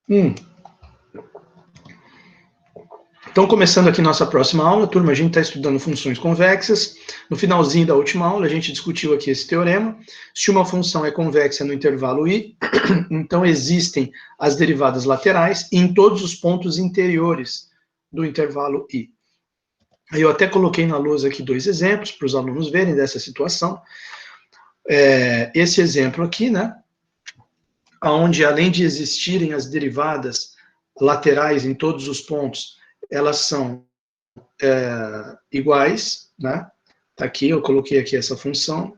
Hum. Então, começando aqui nossa próxima aula, turma, a gente está estudando funções convexas. No finalzinho da última aula, a gente discutiu aqui esse teorema. Se uma função é convexa no intervalo i, então existem as derivadas laterais em todos os pontos interiores do intervalo i. Aí eu até coloquei na lousa aqui 2 exemplos para os alunos verem dessa situação. Esse exemplo aqui, né, onde além de existirem as derivadas laterais em todos os pontos, elas são iguais, né? Tá aqui, eu coloquei aqui essa função.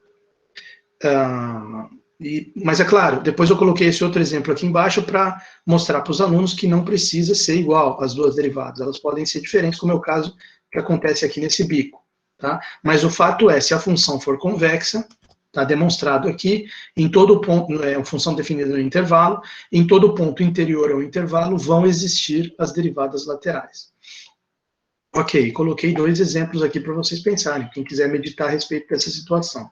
Mas é claro, depois eu coloquei esse outro exemplo aqui embaixo para mostrar para os alunos que não precisa ser igual as duas derivadas, elas podem ser diferentes, como é o caso que acontece aqui nesse bico, tá? Mas o fato é, se a função for convexa, está demonstrado aqui, em todo ponto, é uma função definida no intervalo, em todo ponto interior ao intervalo vão existir as derivadas laterais. Ok, coloquei 2 exemplos aqui para vocês pensarem, quem quiser meditar a respeito dessa situação.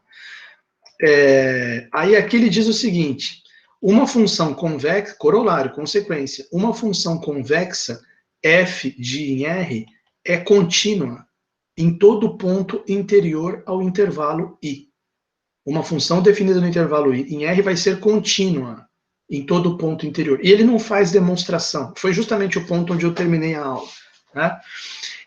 Aí aqui ele diz o seguinte, uma função convexa, corolário, consequência, uma função convexa, f de em R, é contínua em todo ponto interior ao intervalo I. Uma função definida no intervalo I em R vai ser contínua em todo ponto interior. E ele não faz demonstração, foi justamente o ponto onde eu terminei a aula, né?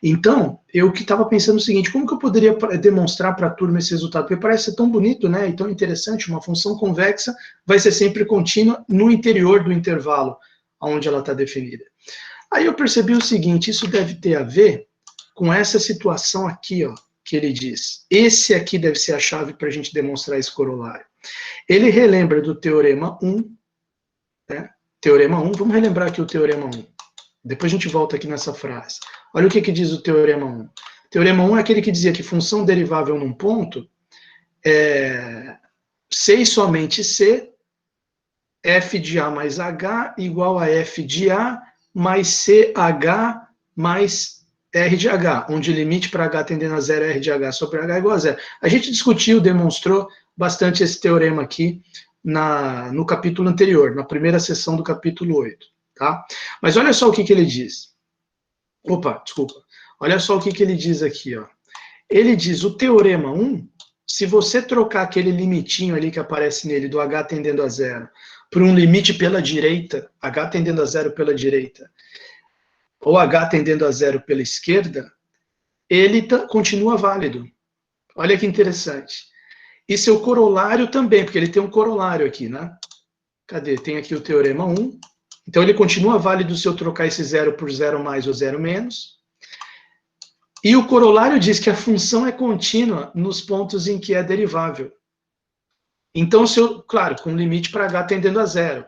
Então, eu que estava pensando o seguinte, como que eu poderia demonstrar para a turma esse resultado? Porque parece ser tão bonito, né, e tão interessante, uma função convexa vai ser sempre contínua no interior do intervalo onde ela está definida. Aí eu percebi o seguinte, isso deve ter a ver com essa situação aqui, ó, que ele diz. Esse aqui deve ser a chave para a gente demonstrar esse corolário. Ele relembra do Teorema 1, né? Teorema 1, vamos relembrar aqui o Teorema 1. Depois a gente volta aqui nessa frase. Olha o que diz o Teorema 1. O Teorema 1 é aquele que dizia que função derivável num ponto é C e somente C, f de A mais H igual a f de A mais CH mais R de H, onde o limite para H tendendo a zero é R de H sobre H igual a zero. A gente discutiu, demonstrou bastante esse teorema aqui no capítulo anterior, na primeira sessão do capítulo 8. Tá? Mas olha só o que ele diz. Opa, desculpa. Olha só o que ele diz aqui. Ó. Ele diz, o teorema 1, se você trocar aquele limitinho ali que aparece nele, do H tendendo a zero, por um limite pela direita, H tendendo a zero pela direita, ou H tendendo a zero pela esquerda, ele continua válido. Olha que interessante. E seu corolário também, porque ele tem um corolário aqui, né? Cadê? Tem aqui o teorema 1. Então, ele continua válido se eu trocar esse zero por zero mais ou zero menos. E o corolário diz que a função é contínua nos pontos em que é derivável. Então, se eu, claro, com limite para h tendendo a zero.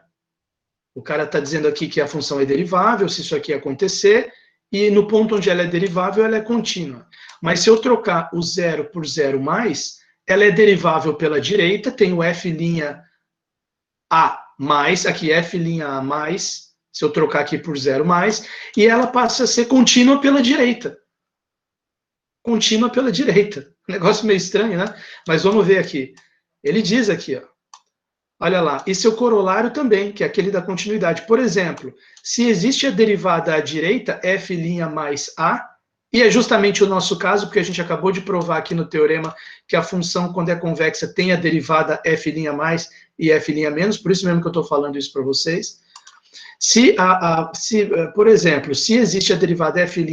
O cara está dizendo aqui que a função é derivável, se isso aqui acontecer, e no ponto onde ela é derivável, ela é contínua. Mas se eu trocar o zero por zero mais, ela é derivável pela direita, tem o f' a mais, aqui f' a mais, se eu trocar aqui por zero mais, e ela passa a ser contínua pela direita. Contínua pela direita. Negócio meio estranho, né? Mas vamos ver aqui. Ele diz aqui, ó. Olha lá, e seu corolário também, que é aquele da continuidade. Por exemplo, se existe a derivada à direita, f' mais a, e é justamente o nosso caso, porque a gente acabou de provar aqui no teorema que a função, quando é convexa, tem a derivada f' mais e f' menos, por isso mesmo que eu estou falando isso para vocês. Por exemplo, se existe a derivada f'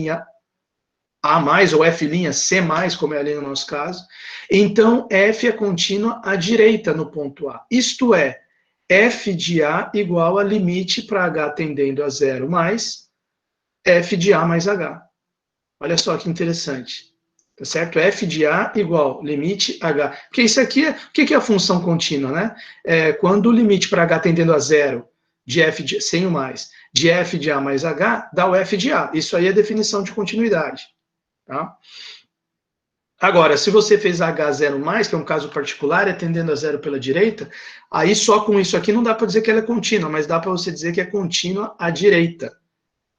a mais ou f' C mais, como é ali no nosso caso, então f é contínua à direita no ponto A. Isto é, f de A igual a limite para h tendendo a zero mais f de A mais h. Olha só que interessante. Tá certo? F de A igual limite h. Porque isso aqui o que é a função contínua, né? Quando o limite para h tendendo a zero de f de, sem o mais, de f de A mais h, dá o f de A. Isso aí é definição de continuidade. Tá? Agora, se você fez H0+, que é um caso particular, é tendendo a zero pela direita, aí só com isso aqui não dá para dizer que ela é contínua, mas dá para você dizer que é contínua à direita.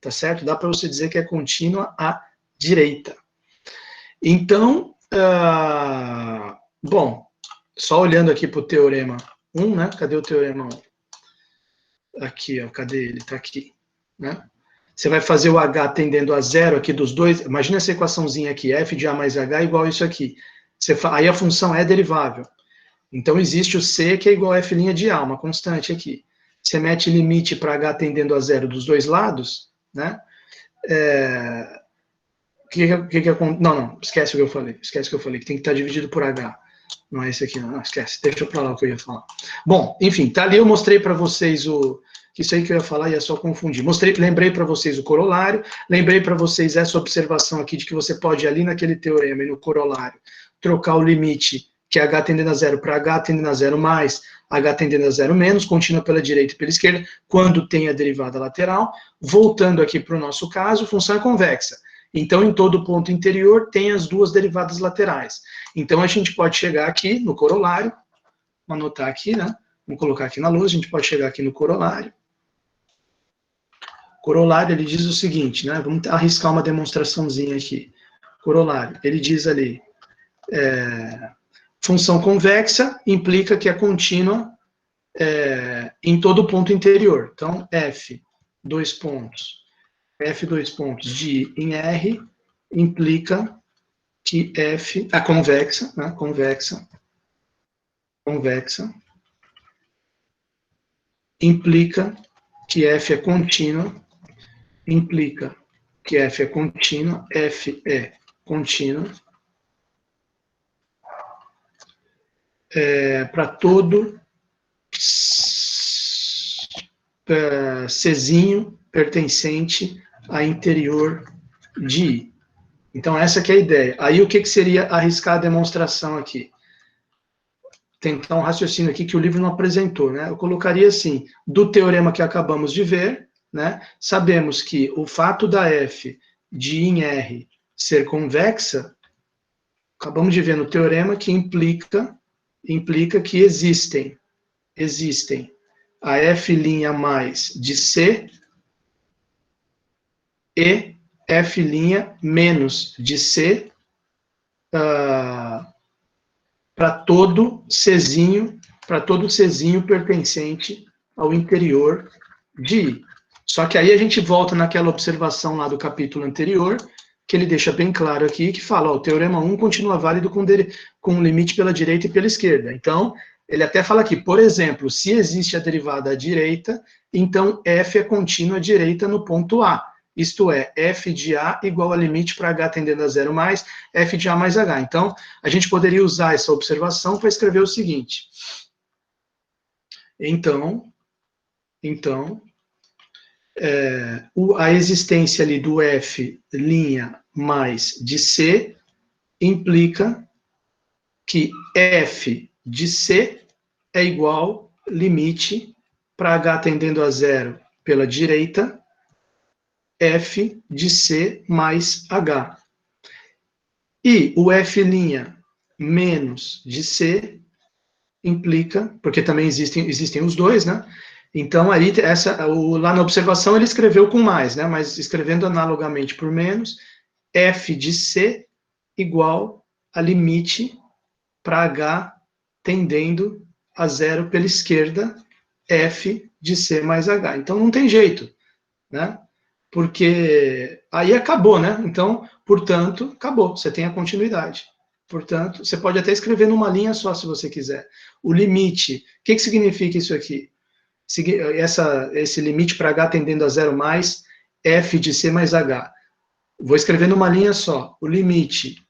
Tá certo? Dá para você dizer que é contínua à direita. Então, bom, só olhando aqui para o teorema 1, né? Cadê o teorema 1? aqui, ó, cadê ele? Está aqui, né? Você vai fazer o H tendendo a zero aqui dos dois. Imagina essa equaçãozinha aqui, f de A mais H igual a isso aqui. Aí a função é derivável. Então, existe o C que é igual a f' de A, uma constante aqui. Você mete limite para H tendendo a zero dos dois lados, né? Não, esquece o que eu falei. Esquece o que eu falei, que tem que estar dividido por H. Não é esse aqui, não. Esquece. Deixa para lá o que eu ia falar. Bom, enfim, tá ali, eu mostrei para vocês isso aí que eu ia falar ia só confundir. Lembrei para vocês o corolário, lembrei para vocês essa observação aqui de que você pode, ali naquele teorema e no corolário, trocar o limite, que é H tendendo a zero, para H tendendo a zero mais, H tendendo a zero menos, contínua pela direita e pela esquerda, quando tem a derivada lateral. Voltando aqui para o nosso caso, função é convexa. Então, em todo ponto interior, tem as duas derivadas laterais. Então, a gente pode chegar aqui no corolário, vou anotar aqui, né? Vamos colocar aqui na luz, a gente pode chegar aqui no corolário. Corolário, ele diz o seguinte, né? Vamos arriscar uma demonstraçãozinha aqui. Corolário, ele diz ali, função convexa implica que é contínua em todo ponto interior. Então, f, dois pontos de I em R, implica que f, a convexa, né? Convexa, implica que f é contínua, f é contínua, para todo Czinho pertencente a interior de I. Então, essa que é a ideia. Aí, o que seria arriscar a demonstração aqui? Tentar um raciocínio aqui que o livro não apresentou, né? Eu colocaria assim, do teorema que acabamos de ver, né? Sabemos que o fato da f de I em R ser convexa, acabamos de ver no teorema que implica que existem a f' mais de C e f' menos de C para todo Czinho pertencente ao interior de I. Só que aí a gente volta naquela observação lá do capítulo anterior, que ele deixa bem claro aqui, que fala, ó, o teorema 1 continua válido com limite pela direita e pela esquerda. Então, ele até fala aqui, por exemplo, se existe a derivada à direita, então f é contínua à direita no ponto A. Isto é, f de A igual a limite para H tendendo a zero mais, f de A mais H. Então, a gente poderia usar essa observação para escrever o seguinte. Então a existência ali do f' mais de C implica que f de C é igual limite para H tendendo a zero pela direita, f de C mais H. E o f' menos de C implica, porque também existem os dois, né? Então, aí, lá na observação ele escreveu com mais, né? Mas escrevendo analogamente por menos, f de C igual a limite para H tendendo a zero pela esquerda, f de C mais H. Então, não tem jeito, né? Porque aí acabou, né? Então, portanto, acabou, você tem a continuidade. Portanto, você pode até escrever numa linha só, se você quiser. O limite, o que significa isso aqui? Esse limite para H tendendo a zero mais, f de C mais H. Vou escrever numa linha só. O limite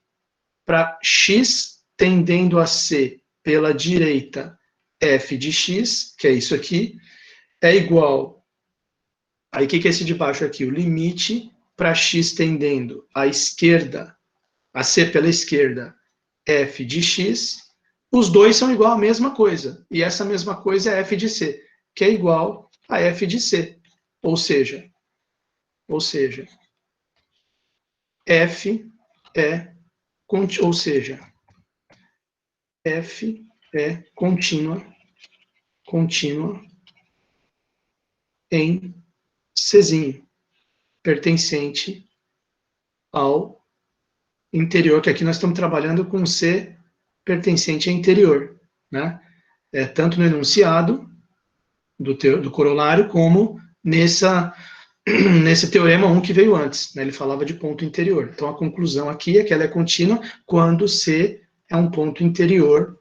para x tendendo a C pela direita, f de x, que é isso aqui, é igual. Aí, o que é esse de baixo aqui? O limite para x tendendo à esquerda, a C pela esquerda, f de x, os dois são igual à mesma coisa. E essa mesma coisa é f de C, que é igual a f de C. Ou seja, f é contínua em Czinho, pertencente ao interior, que aqui nós estamos trabalhando com C pertencente a interior, né? Tanto no enunciado do corolário, como nesse teorema 1 que veio antes, né? Ele falava de ponto interior. Então, a conclusão aqui é que ela é contínua quando C é um ponto interior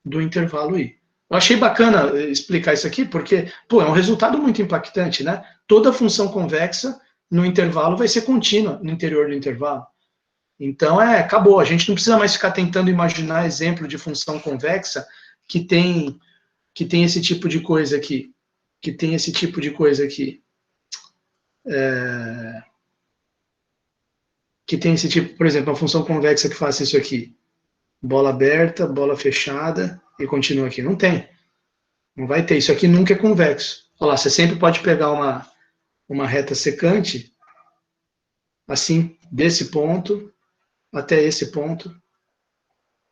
do intervalo I. Eu achei bacana explicar isso aqui, porque, pô, é um resultado muito impactante, né? Toda função convexa no intervalo vai ser contínua no interior do intervalo. Então, acabou. A gente não precisa mais ficar tentando imaginar exemplo de função convexa que tem esse tipo de coisa aqui. Que tem esse tipo de coisa aqui. Que tem esse tipo, por exemplo, uma função convexa que faça isso aqui. Bola aberta, bola fechada e continua aqui. Não tem. Não vai ter. Isso aqui nunca é convexo. Olha lá, você sempre pode pegar uma reta secante, assim, desse ponto até esse ponto,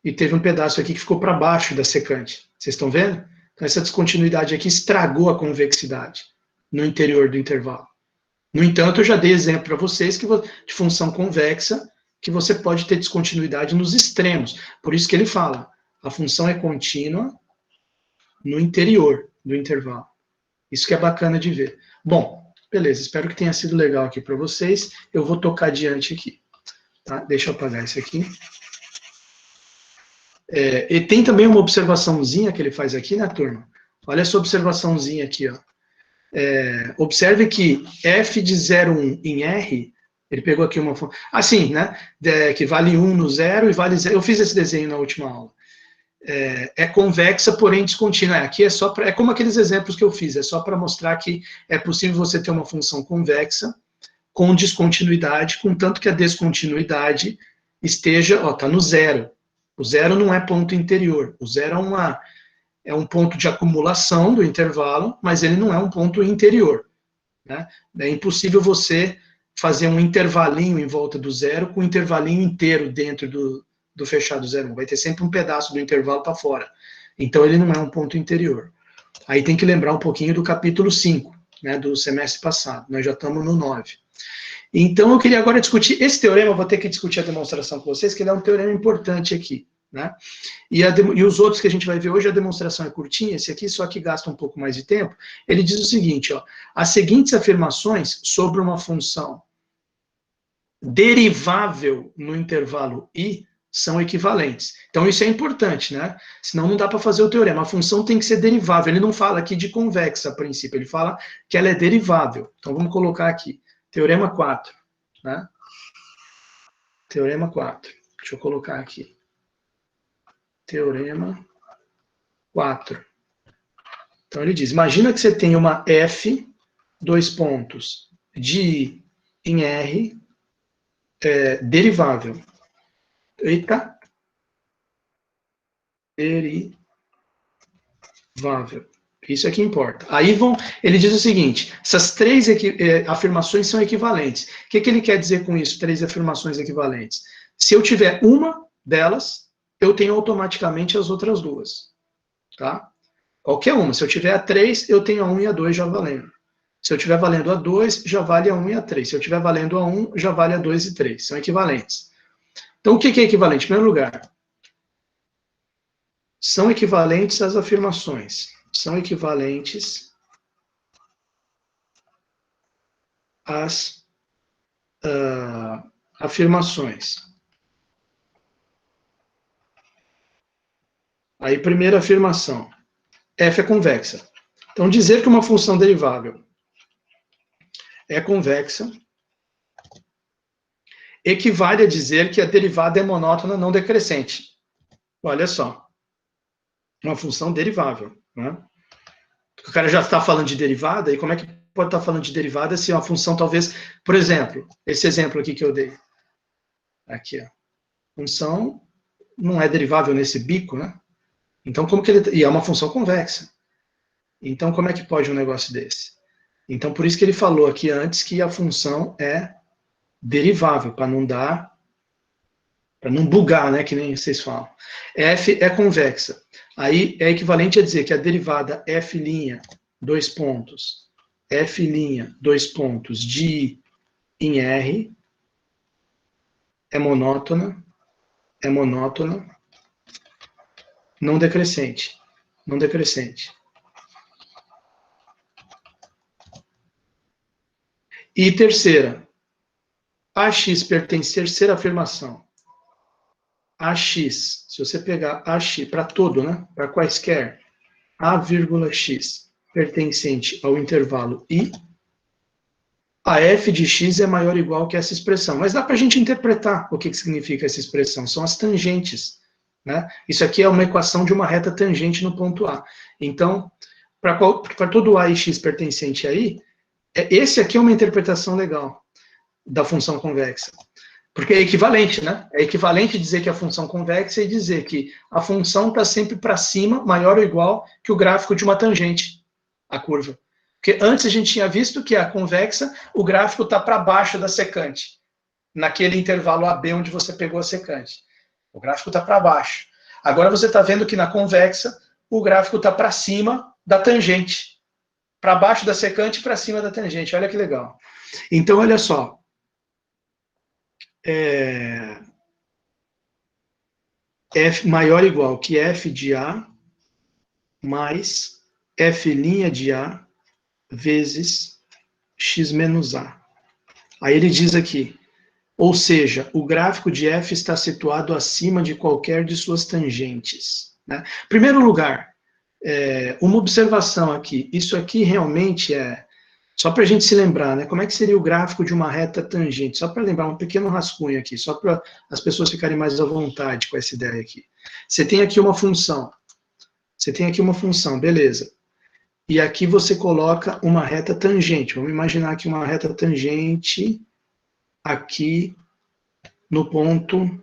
e teve um pedaço aqui que ficou para baixo da secante. Vocês estão vendo? Então, essa descontinuidade aqui estragou a convexidade no interior do intervalo. No entanto, eu já dei exemplo para vocês de função convexa, que você pode ter descontinuidade nos extremos. Por isso que ele fala, a função é contínua no interior do intervalo. Isso que é bacana de ver. Bom, beleza, espero que tenha sido legal aqui para vocês. Eu vou tocar adiante aqui. Tá? Deixa eu apagar isso aqui. E tem também uma observaçãozinha que ele faz aqui, né, turma? Olha essa observaçãozinha aqui, ó. Observe que f de 0,1 em R, ele pegou aqui uma... Assim, né? Que vale 1 no 0 e vale 0. Eu fiz esse desenho na última aula. É convexa, porém descontínua. Aqui é como aqueles exemplos que eu fiz, é só para mostrar que é possível você ter uma função convexa com descontinuidade, contanto que a descontinuidade esteja, tá no 0. O 0 não é ponto interior, o 0 é um ponto de acumulação do intervalo, mas ele não é um ponto interior. Né? É impossível você fazer um intervalinho em volta do 0 com um intervalinho inteiro dentro do fechado 0. Vai ter sempre um pedaço do intervalo para fora. Então, ele não é um ponto interior. Aí tem que lembrar um pouquinho do capítulo 5, né, do semestre passado. Nós já estamos no 9. Então, eu queria agora discutir esse teorema, eu vou ter que discutir a demonstração com vocês, que ele é um teorema importante aqui. Né? E os outros que a gente vai ver hoje, a demonstração é curtinha, esse aqui só que gasta um pouco mais de tempo. Ele diz o seguinte, ó, as seguintes afirmações sobre uma função derivável no intervalo I são equivalentes. Então isso é importante, né? Senão não dá para fazer o teorema. A função tem que ser derivável. Ele não fala aqui de convexa a princípio, ele fala que ela é derivável. Então vamos colocar aqui, teorema 4, né? Teorema 4. Deixa eu colocar aqui. Teorema 4. Então ele diz, imagina que você tem uma F, dois pontos, de I em R, derivável. Eita. Derivável. Isso é que importa. Aí ele diz o seguinte, essas três afirmações são equivalentes. O que ele quer dizer com isso, três afirmações equivalentes? Se eu tiver uma delas, eu tenho automaticamente as outras duas. Tá? Qualquer uma. Se eu tiver a 3, eu tenho a 1 e a 2 já valendo. Se eu estiver valendo a 2, já vale a 1 e a 3. Se eu estiver valendo a 1, já vale a 2 e 3. São equivalentes. Então, o que é equivalente? Em primeiro lugar, são equivalentes as afirmações. São equivalentes as afirmações. Aí, primeira afirmação. F é convexa. Então, dizer que uma função derivável é convexa equivale a dizer que a derivada é monótona não decrescente. Olha só. Uma função derivável. Né? O cara já está falando de derivada, e como é que pode estar falando de derivada se uma função talvez... Por exemplo, esse exemplo aqui que eu dei. Aqui, ó. Função não é derivável nesse bico, né? Então, como que ele... E é uma função convexa. Então, como é que pode um negócio desse? Então, por isso que ele falou aqui antes que a função é derivável, para não dar... Para não bugar, né? Que nem vocês falam. F é convexa. Aí é equivalente a dizer que a derivada f', dois pontos, f', dois pontos, de I em R é monótona, não decrescente. Não decrescente. E terceira, AX pertence à terceira afirmação. AX, se você pegar AX para todo, né? Para quaisquer, A, x pertencente ao intervalo I, a f de x é maior ou igual que essa expressão. Mas dá para a gente interpretar o que significa essa expressão. São as tangentes. Né? Isso aqui é uma equação de uma reta tangente no ponto A. Então, para todo A e x pertencente a I, esse aqui é uma interpretação legal da função convexa. Porque é equivalente, né? É equivalente dizer que a função convexa e dizer que a função está sempre para cima, maior ou igual que o gráfico de uma tangente, a curva. Porque antes a gente tinha visto que a convexa, o gráfico está para baixo da secante, naquele intervalo AB onde você pegou a secante. O gráfico está para baixo. Agora você está vendo que na convexa, o gráfico está para cima da tangente. Para baixo da secante e para cima da tangente. Olha que legal. Então, olha só. F maior ou igual que f de A mais f' de A vezes x menos A. Aí ele diz aqui, ou seja, o gráfico de f está situado acima de qualquer de suas tangentes. Né? Em primeiro lugar, uma observação aqui, isso aqui realmente só para a gente se lembrar, né? Como é que seria o gráfico de uma reta tangente? Só para lembrar, um pequeno rascunho aqui, só para as pessoas ficarem mais à vontade com essa ideia aqui. Você tem aqui uma função. Beleza. E aqui você coloca uma reta tangente. Vamos imaginar aqui uma reta tangente aqui no ponto...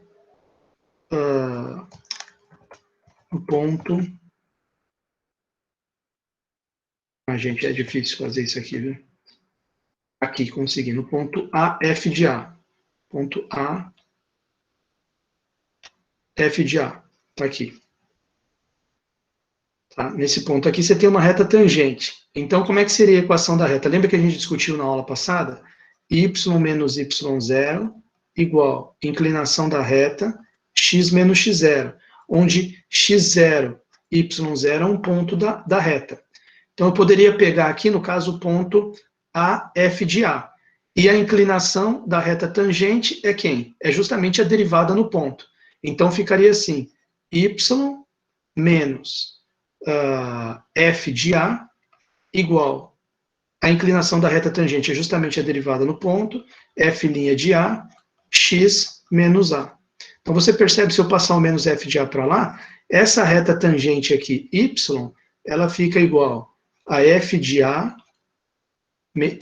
gente, é difícil fazer isso aqui, viu? Aqui, consegui, no ponto A, F de A. Ponto A, F de A. Tá aqui. Tá? Nesse ponto aqui você tem uma reta tangente. Então, como é que seria a equação da reta? Lembra que a gente discutiu na aula passada? Y menos Y0 igual inclinação da reta x menos x0, onde x0, y0 é um ponto da reta. Então, eu poderia pegar aqui, no caso, o ponto AF de A. E a inclinação da reta tangente é quem? É justamente a derivada no ponto. Então, ficaria assim, y menos f de A igual a inclinação da reta tangente é justamente a derivada no ponto, f' de A, x menos A. Então, você percebe, se eu passar o menos f de A para lá, essa reta tangente aqui, y, ela fica igual a f de A,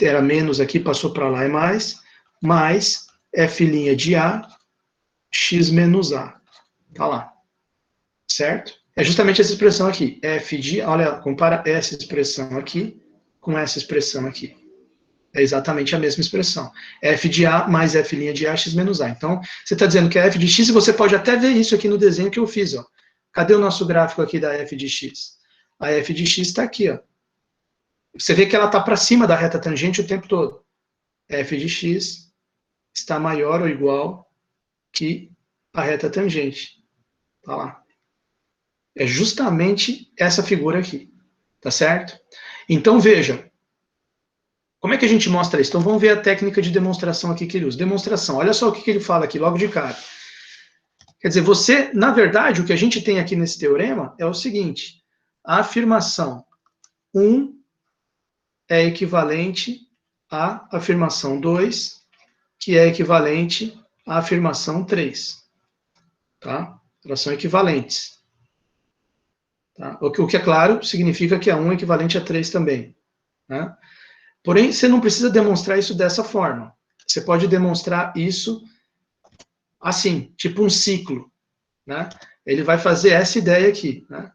era menos aqui, passou para lá, é mais f' de A, x menos A. Tá lá. Certo? É justamente essa expressão aqui, f de, olha, compara essa expressão aqui com essa expressão aqui. É exatamente a mesma expressão. F de A mais f' de A, x menos A. Então, você está dizendo que é f de x, e você pode até ver isso aqui no desenho que eu fiz. Ó. Cadê o nosso gráfico aqui da f de x? A f de x está aqui. Ó. Você vê que ela está para cima da reta tangente o tempo todo. F de x está maior ou igual que a reta tangente. Tá lá. É justamente essa figura aqui, tá certo? Então, veja, como é que a gente mostra isso? Então, vamos ver a técnica de demonstração aqui que ele usa. Demonstração, olha só o que ele fala aqui logo de cara. Quer dizer, você, na verdade, o que a gente tem aqui nesse teorema é o seguinte, a afirmação 1 é equivalente à afirmação 2, que é equivalente à afirmação 3. Tá? Elas são equivalentes. Tá? O que é claro, significa que a 1 é equivalente a 3 também. Né? Porém, você não precisa demonstrar isso dessa forma. Você pode demonstrar isso assim, tipo um ciclo. Né? Ele vai fazer essa ideia aqui. Né?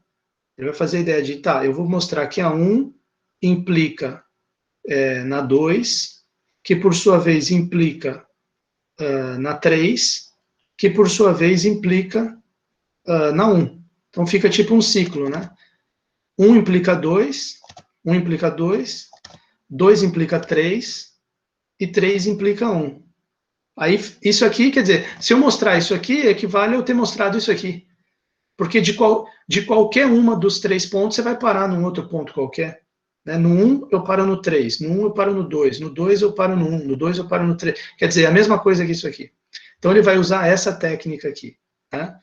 Ele vai fazer a ideia de, tá, eu vou mostrar que a 1 implica na 2, que por sua vez implica na 3, que por sua vez implica na 1. Então, fica tipo um ciclo, né? 1 implica 2, 1 implica 2, 2 implica 3, e 3 implica 1. Aí, isso aqui, quer dizer, se eu mostrar isso aqui, equivale a eu ter mostrado isso aqui. Porque de qualquer uma dos 3 pontos, você vai parar num outro ponto qualquer. Né? No 1 eu paro no 3, no 1 eu paro no 2, no 2 eu paro no 1, no 2 eu paro no 3. Quer dizer, a mesma coisa que isso aqui. Então ele vai usar essa técnica aqui. Tá?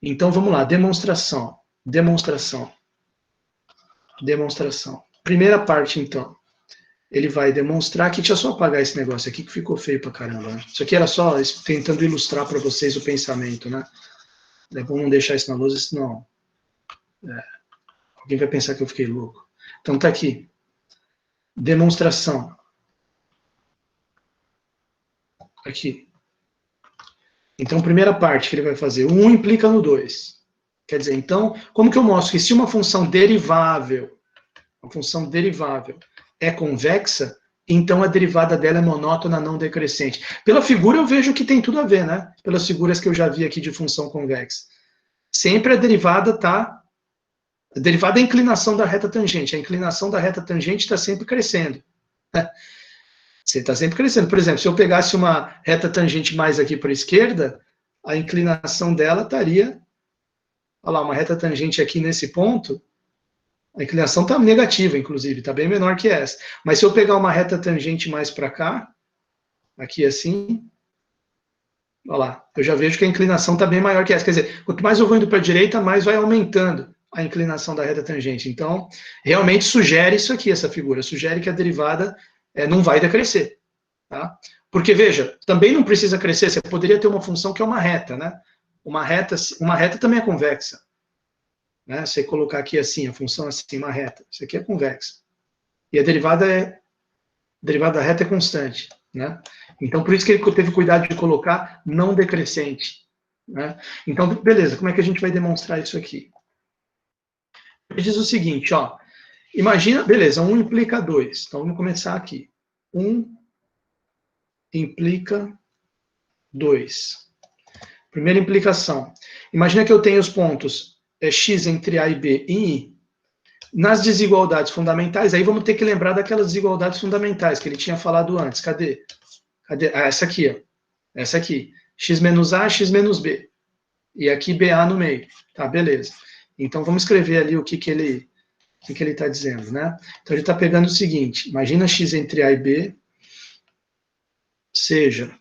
Então vamos lá, demonstração. Demonstração. Primeira parte, então. Ele vai demonstrar que, deixa eu só apagar esse negócio aqui que ficou feio pra caramba. Né? Isso aqui era só tentando ilustrar para vocês o pensamento, né? É bom não deixar isso na lousa, senão alguém vai pensar que eu fiquei louco. Então tá aqui. Demonstração. Aqui. Então, primeira parte que ele vai fazer. O 1 implica no 2. Quer dizer, então, como que eu mostro que se uma função derivável é convexa, então a derivada dela é monótona não decrescente. Pela figura eu vejo que tem tudo a ver, né? Pelas figuras que eu já vi aqui de função convexa. Sempre a derivada está... A derivada é a inclinação da reta tangente. A inclinação da reta tangente está sempre crescendo. Você está sempre crescendo. Por exemplo, se eu pegasse uma reta tangente mais aqui para a esquerda, a inclinação dela estaria... Olha lá, uma reta tangente aqui nesse ponto, a inclinação está negativa, inclusive, está bem menor que essa. Mas se eu pegar uma reta tangente mais para cá, aqui assim, olha lá, eu já vejo que a inclinação está bem maior que essa. Quer dizer, quanto mais eu vou indo para a direita, mais vai aumentando a inclinação da reta tangente. Então, realmente sugere isso aqui, essa figura, sugere que a derivada não vai decrescer. Tá? Porque, veja, também não precisa crescer, você poderia ter uma função que é uma reta, né? Uma reta também é convexa. Né? Você colocar aqui assim, a função assim, uma reta, isso aqui é convexa. E a derivada da reta é constante. Né? Então, por isso que ele teve cuidado de colocar não decrescente. Né? Então, beleza, como é que a gente vai demonstrar isso aqui? Ele diz o seguinte, ó, imagina, beleza, 1 implica 2. Então, vamos começar aqui. 1 implica 2. Primeira implicação. Imagina que eu tenho os pontos x entre A e B e I. Nas desigualdades fundamentais, aí vamos ter que lembrar daquelas desigualdades fundamentais que ele tinha falado antes. Cadê? Ah, essa aqui, ó. Essa aqui. X menos A, X menos B. E aqui BA no meio. Tá, beleza. Então vamos escrever ali o que ele está dizendo, né? Então ele está pegando o seguinte, imagina x entre A e B seja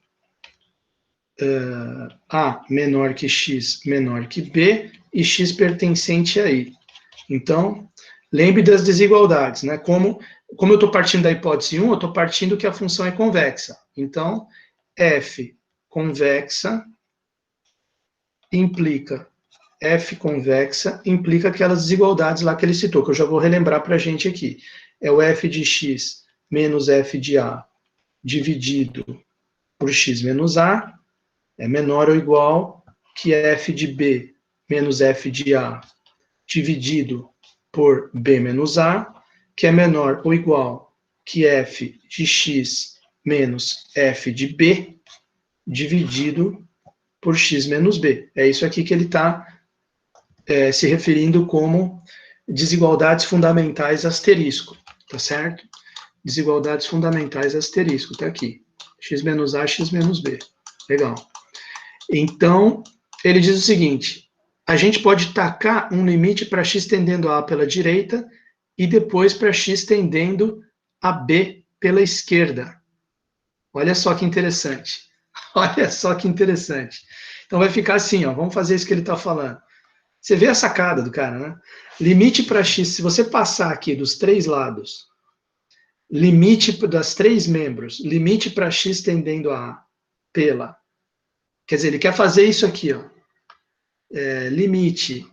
A menor que X menor que B e X pertencente a I. Então, lembre das desigualdades, né? Como eu estou partindo da hipótese 1, eu estou partindo que a função é convexa. Então, F convexa implica aquelas desigualdades lá que ele citou, que eu já vou relembrar para a gente aqui. É o f de x menos f de a dividido por x menos a é menor ou igual que f de b menos f de a dividido por b menos a, que é menor ou igual que f de x menos f de b dividido por x menos b. É isso aqui que ele está se referindo como desigualdades fundamentais asterisco, tá certo? Desigualdades fundamentais asterisco, tá aqui. X menos A, X menos B. Legal. Então, ele diz o seguinte, a gente pode tacar um limite para x tendendo a pela direita e depois para x tendendo a B pela esquerda. Olha só que interessante. Olha só que interessante. Então vai ficar assim, ó, vamos fazer isso que ele está falando. Você vê a sacada do cara, né? Limite para x, se você passar aqui dos três lados, limite das três membros, limite para x tendendo a A pela. Quer dizer, ele quer fazer isso aqui, ó. Limite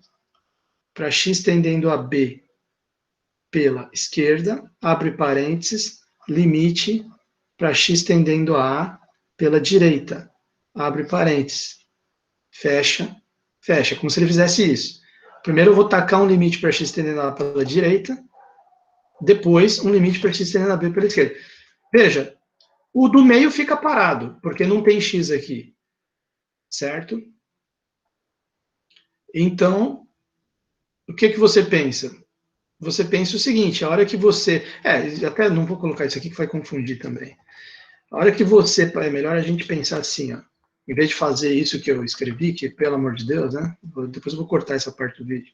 para x tendendo a B pela esquerda, abre parênteses, limite para x tendendo a A pela direita, abre parênteses, fecha, fecha, como se ele fizesse isso. Primeiro eu vou tacar um limite para x tendendo a pela direita, depois um limite para x tendendo a b pela esquerda. Veja, o do meio fica parado, porque não tem x aqui, certo? Então, o que você pensa? Você pensa o seguinte, a hora que você... até não vou colocar isso aqui que vai confundir também. A hora que você... É melhor a gente pensar assim, ó. Em vez de fazer isso que eu escrevi, que pelo amor de Deus, né? Depois eu vou cortar essa parte do vídeo.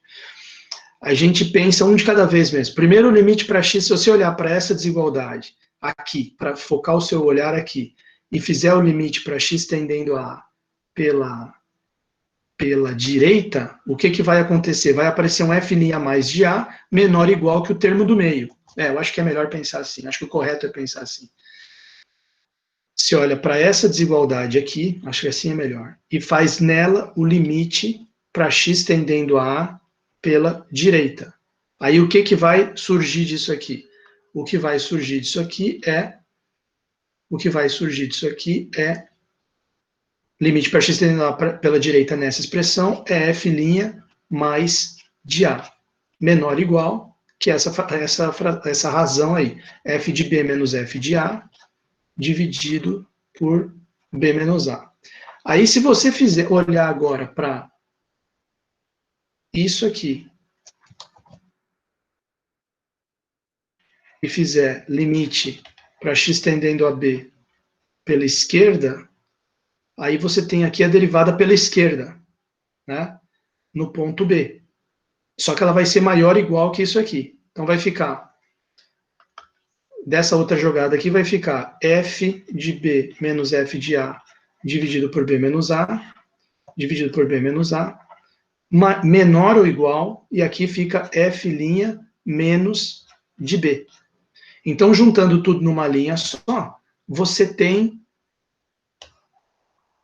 a gente pensa um de cada vez mesmo. Primeiro, o limite para x, se você olhar para essa desigualdade aqui, para focar o seu olhar aqui, e fizer o limite para x tendendo a pela direita, o que vai acontecer? Vai aparecer um f' mais de a menor ou igual que o termo do meio. Eu acho que é melhor pensar assim, acho que o correto é pensar assim. Se olha para essa desigualdade aqui, acho que assim é melhor, e faz nela o limite para x tendendo a pela direita. Aí o que vai surgir disso aqui? O que vai surgir disso aqui é limite para x tendendo a pela direita nessa expressão é f' mais de a, menor ou igual que essa razão aí, f de b menos f de a, dividido por b menos a. Aí, se você olhar agora para isso aqui e fizer limite para x tendendo a b pela esquerda, aí você tem aqui a derivada pela esquerda, né, no ponto B. Só que ela vai ser maior ou igual que isso aqui. Então, vai ficar, dessa outra jogada aqui, vai ficar f de b menos f de a dividido por b menos a, dividido por b menos a, menor ou igual, e aqui fica f' menos de b. Então, juntando tudo numa linha só, você tem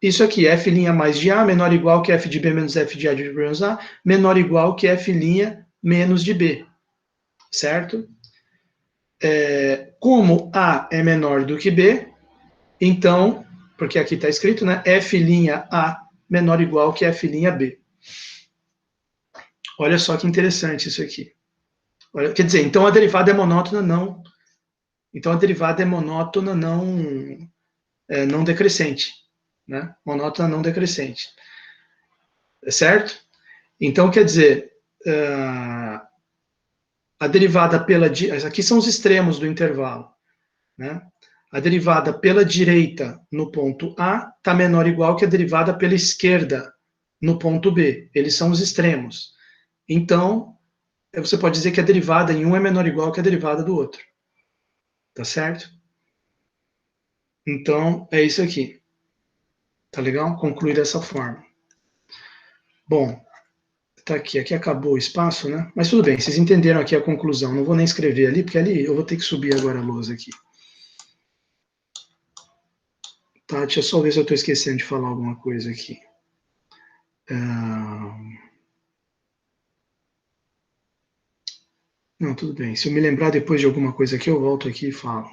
isso aqui, f' mais de a, menor ou igual que f de b menos f de a dividido por menos a, menor ou igual que f' menos de b, certo? Como a é menor do que b, então, porque aqui está escrito, né, f' a menor ou igual que f' b. Olha só que interessante isso aqui. Olha, quer dizer, então a derivada é monótona não. Então a derivada é monótona não decrescente, né? Monótona não decrescente, certo? Então quer dizer, a derivada pela aqui são os extremos do intervalo, né? A derivada pela direita no ponto A está menor ou igual que a derivada pela esquerda no ponto B. Eles são os extremos. Então, você pode dizer que a derivada em um é menor ou igual que a derivada do outro. Tá certo? Então, é isso aqui. Tá legal? Concluir dessa forma. Bom, tá aqui. Aqui acabou o espaço, né? Mas tudo bem, vocês entenderam aqui a conclusão. Não vou nem escrever ali, porque ali eu vou ter que subir agora a lousa aqui. Tá, deixa eu só ver se eu estou esquecendo de falar alguma coisa aqui. Não, tudo bem. Se eu me lembrar depois de alguma coisa aqui, eu volto aqui e falo.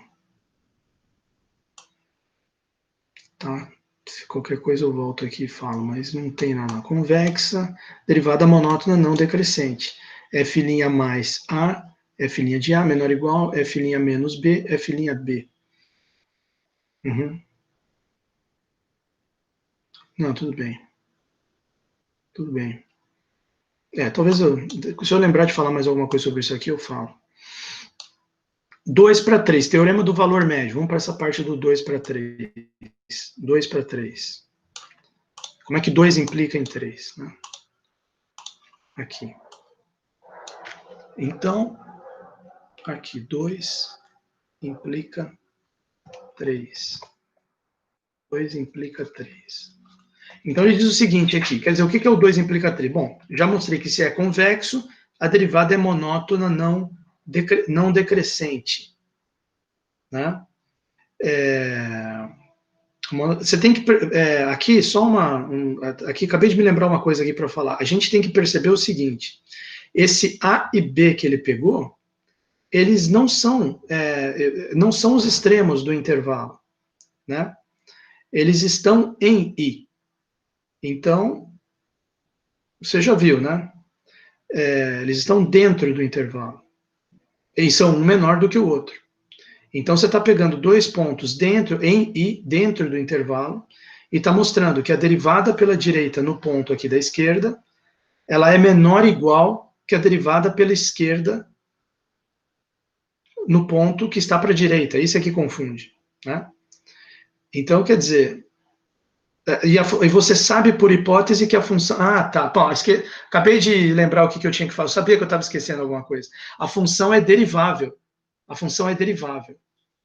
Tá? Se qualquer coisa eu volto aqui e falo, mas não tem nada. Convexa, derivada monótona não decrescente. F' mais A, F' de A menor ou igual, F' menos B, F' B. Uhum. Não, tudo bem. Tudo bem. Talvez se eu lembrar de falar mais alguma coisa sobre isso aqui, eu falo. 2 para 3, teorema do valor médio. Vamos para essa parte do 2 para 3. 2 para 3. Como é que 2 implica em 3? Né? Aqui. Então, aqui, 2 implica 3. 2 implica 3. Então, ele diz o seguinte aqui, quer dizer, o que é o 2 implica 3? Bom, já mostrei que se é convexo, a derivada é monótona não decrescente. Né? Você tem que... aqui, só aqui, acabei de me lembrar uma coisa aqui para falar. A gente tem que perceber o seguinte, esse A e B que ele pegou, eles não são os extremos do intervalo, né? Eles estão em I. Então, você já viu, né? Eles estão dentro do intervalo. E são um menor do que o outro. Então, você está pegando dois pontos em I, dentro do intervalo, e está mostrando que a derivada pela direita no ponto aqui da esquerda, ela é menor ou igual que a derivada pela esquerda no ponto que está para a direita. Isso é que confunde, né? Então, quer dizer, E você sabe por hipótese que a função... Ah, tá. Bom, acabei de lembrar o que eu tinha que falar. Eu sabia que eu estava esquecendo alguma coisa. A função é derivável. A função é derivável,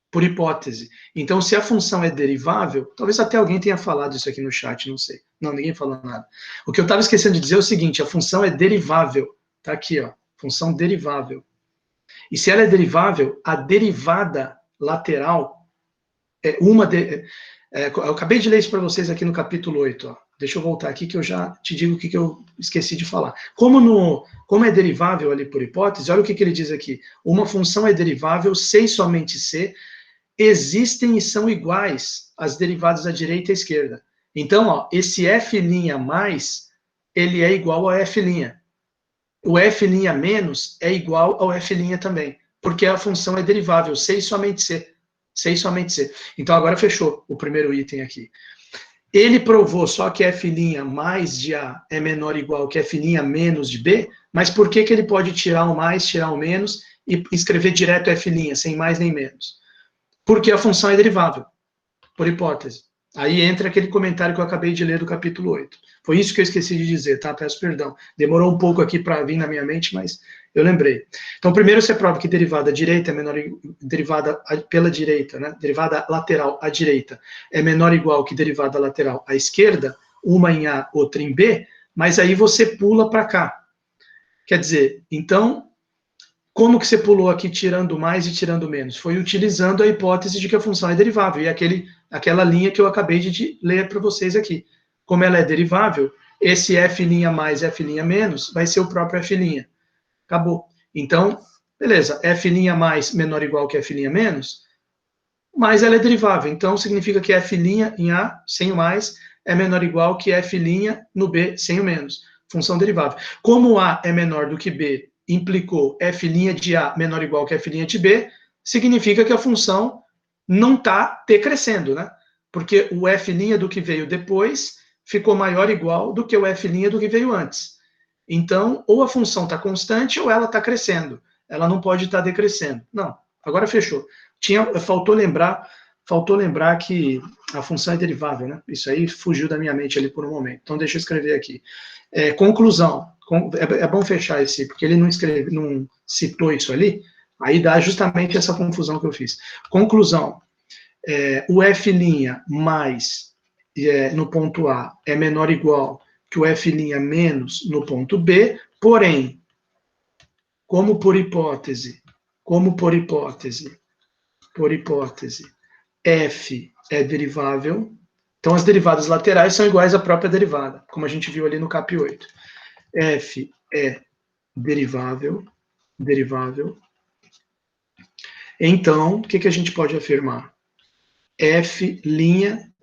por hipótese. Então, se a função é derivável, talvez até alguém tenha falado isso aqui no chat, não sei. Não, ninguém falou nada. O que eu estava esquecendo de dizer é o seguinte, a função é derivável. Tá aqui, ó. Função derivável. E se ela é derivável, a derivada lateral é uma... eu acabei de ler isso para vocês aqui no capítulo 8. Ó. Deixa eu voltar aqui que eu já te digo o que eu esqueci de falar. Como é derivável ali por hipótese, olha o que ele diz aqui. Uma função é derivável se e somente se existem e são iguais as derivadas à direita e à esquerda. Então, ó, esse f' mais, ele é igual a f'. O f' menos é igual ao f' também, porque a função é derivável, se e somente se. Se e somente se. Então, agora fechou o primeiro item aqui. Ele provou só que f' mais de A é menor ou igual que f' menos de B, mas por que ele pode tirar o mais, tirar o menos e escrever direto f', sem mais nem menos? Porque a função é derivável, por hipótese. Aí entra aquele comentário que eu acabei de ler do capítulo 8. Foi isso que eu esqueci de dizer, tá? Peço perdão. Demorou um pouco aqui para vir na minha mente, mas eu lembrei. Então, primeiro você prova que derivada à direita é menor, derivada pela direita, né? Derivada lateral à direita é menor ou igual que derivada lateral à esquerda, uma em A, outra em B, mas aí você pula para cá. Quer dizer, então, como que você pulou aqui tirando mais e tirando menos? Foi utilizando a hipótese de que a função é derivável, e aquela linha que eu acabei de ler para vocês aqui. Como ela é derivável, esse f' mais f' menos vai ser o próprio f'. Acabou. Então, beleza, f' mais menor ou igual que f' menos, mas ela é derivável. Então, significa que f' em A, sem o mais, é menor ou igual que f' no B, sem o menos. Função derivável. Como A é menor do que B, implicou f' de A menor ou igual que f' de B, significa que a função não está decrescendo, né? Porque o f' do que veio depois ficou maior ou igual do que o f' do que veio antes. Então, ou a função está constante ou ela está crescendo. Ela não pode estar decrescendo. Não, agora fechou. Faltou lembrar que a função é derivável, né? Isso aí fugiu da minha mente ali por um momento. Então, deixa eu escrever aqui. Conclusão. É bom fechar esse, porque ele não citou isso ali, aí dá justamente essa confusão que eu fiz. Conclusão. O f' mais no ponto A é menor ou igual que o f' menos no ponto B, porém, como por hipótese, f é derivável, então as derivadas laterais são iguais à própria derivada, como a gente viu ali no cap 8. F é derivável, então, o que a gente pode afirmar? F'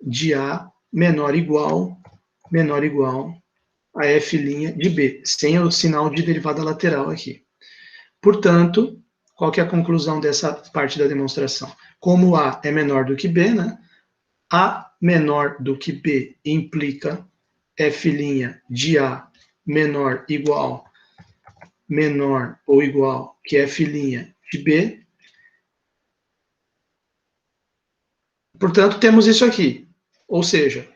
de A menor ou igual a f' de B, sem o sinal de derivada lateral aqui. Portanto, qual que é a conclusão dessa parte da demonstração? Como A é menor do que B, né? A menor do que B implica f' de A menor ou igual que f' de B. Portanto, temos isso aqui. Ou seja,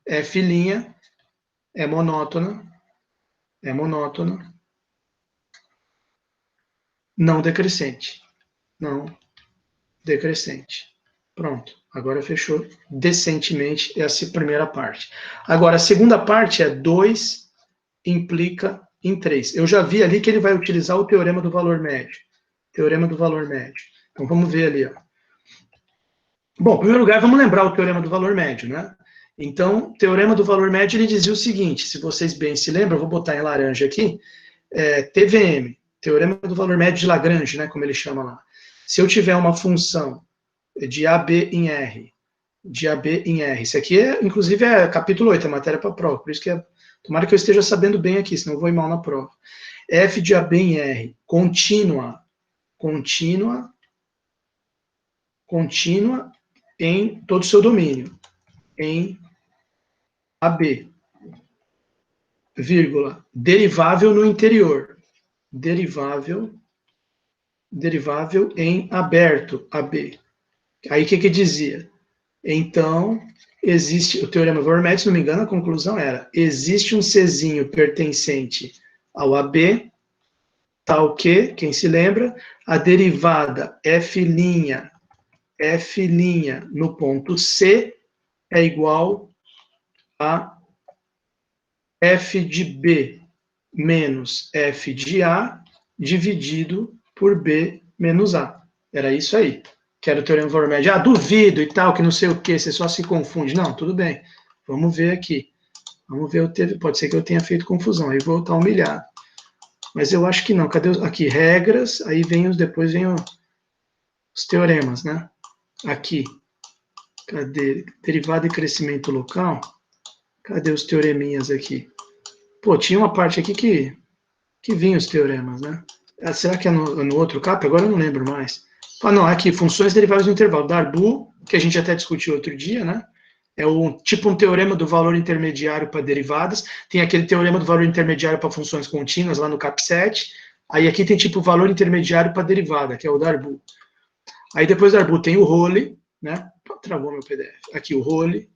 f' é monótona, não decrescente. Pronto, agora fechou decentemente essa primeira parte. Agora, a segunda parte é 2 implica em 3. Eu já vi ali que ele vai utilizar o teorema do valor médio. Então, vamos ver ali. Ó. Bom, em primeiro lugar, vamos lembrar o teorema do valor médio, né? Então, o teorema do valor médio, ele dizia o seguinte, se vocês bem se lembram, eu vou botar em laranja aqui, TVM, teorema do valor médio de Lagrange, né, como ele chama lá. Se eu tiver uma função de AB em R, isso aqui, inclusive, é capítulo 8, é matéria para prova, por isso que tomara que eu esteja sabendo bem aqui, senão eu vou ir mal na prova. F de AB em R, contínua em todo o seu domínio, em AB, vírgula, derivável no interior, derivável em aberto, AB. Aí o que dizia? Então, existe, o teorema do valor médio, se não me engano, a conclusão era, existe um Czinho pertencente ao AB, tal que, quem se lembra, a derivada F' no ponto C é igual a F de B menos F de A dividido por B menos A. Era isso aí. Que era o teorema do valor médio. Ah, duvido e tal, que não sei o que, você só se confunde. Não, tudo bem. Vamos ver aqui. Vamos ver, pode ser que eu tenha feito confusão, aí vou estar humilhado. Mas eu acho que não. Cadê aqui? Regras, aí depois vem os teoremas, né? Aqui. Cadê? Derivada e crescimento local. Cadê os teoreminhas aqui? Pô, tinha uma parte aqui que vinha os teoremas, né? Será que é no outro cap? Agora eu não lembro mais. Ah, não, aqui, funções derivadas do intervalo. Darboux, que a gente até discutiu outro dia, né? É tipo um teorema do valor intermediário para derivadas. Tem aquele teorema do valor intermediário para funções contínuas lá no cap 7. Aí aqui tem tipo o valor intermediário para derivada, que é o Darboux. Aí depois do Darboux tem o Role, né? Travou meu PDF. Aqui o Role.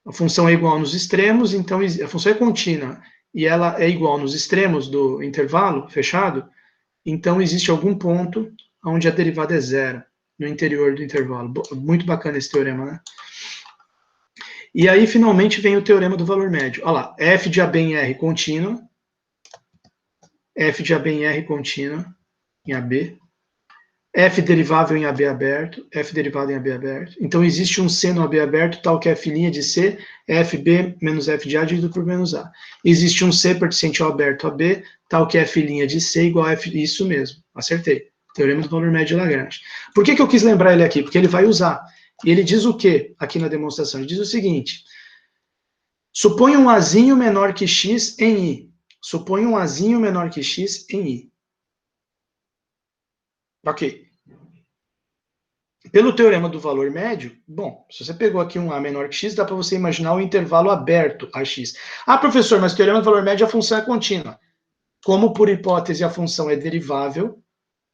A função é igual nos extremos, então a função é contínua e ela é igual nos extremos do intervalo fechado, então existe algum ponto onde a derivada é zero, no interior do intervalo. Muito bacana esse teorema, né? E aí, finalmente, vem o teorema do valor médio. Olha lá, f de AB em R contínua, f de AB em R contínua, em AB, f derivável em AB aberto, f derivado em AB aberto. Então, existe um C no AB aberto, tal que f' de C é fb menos f de A dividido por menos A. Existe um C pertencente ao aberto AB, tal que f' de C igual a f... Isso mesmo, acertei. Teorema do valor médio de Lagrange. Por que eu quis lembrar ele aqui? Porque ele vai usar. E ele diz o quê aqui na demonstração? Ele diz o seguinte, suponha um Azinho menor que X em I. Suponha um Azinho menor que X em I. Ok. Pelo teorema do valor médio, bom, se você pegou aqui um A menor que X, dá para você imaginar o intervalo aberto a X. Ah, professor, mas o teorema do valor médio, a função é contínua. Como, por hipótese, a função é derivável,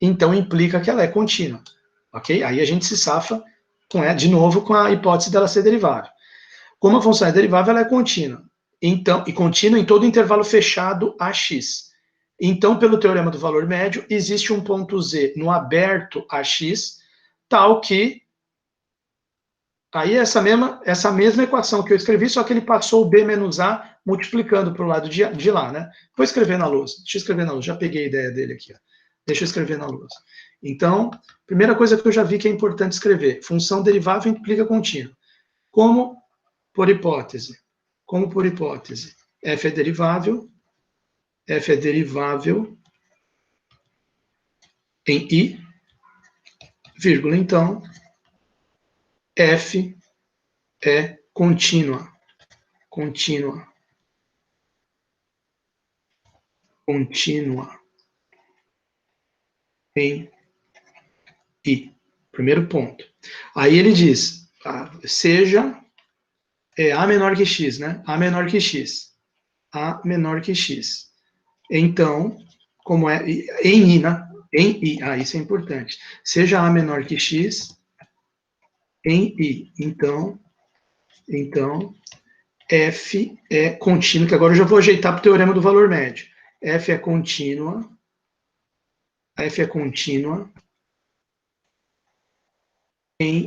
então implica que ela é contínua. Ok? Aí a gente se safa, de novo, com a hipótese dela ser derivável. Como a função é derivável, ela é contínua. Então, e contínua em todo intervalo fechado a X. Então, pelo teorema do valor médio, existe um ponto Z no aberto a X, tal que aí essa mesma equação que eu escrevi, só que ele passou o B menos A multiplicando para o lado de lá, né? Vou escrever na lousa. Deixa eu escrever na lousa. Já peguei a ideia dele aqui. Ó. Deixa eu escrever na lousa. Então, primeira coisa que eu já vi que é importante escrever. Função derivável implica contínua. Como por hipótese. Como por hipótese. F é derivável em I, vírgula, então, F é contínua. Contínua em I. Primeiro ponto. Aí ele diz, seja A menor que X, né? A menor que X. A menor que X. Então, como é em I, né? Em I. Isso é importante. Seja A menor que X em I. Então, F é contínua, que agora eu já vou ajeitar para o teorema do valor médio. F é contínua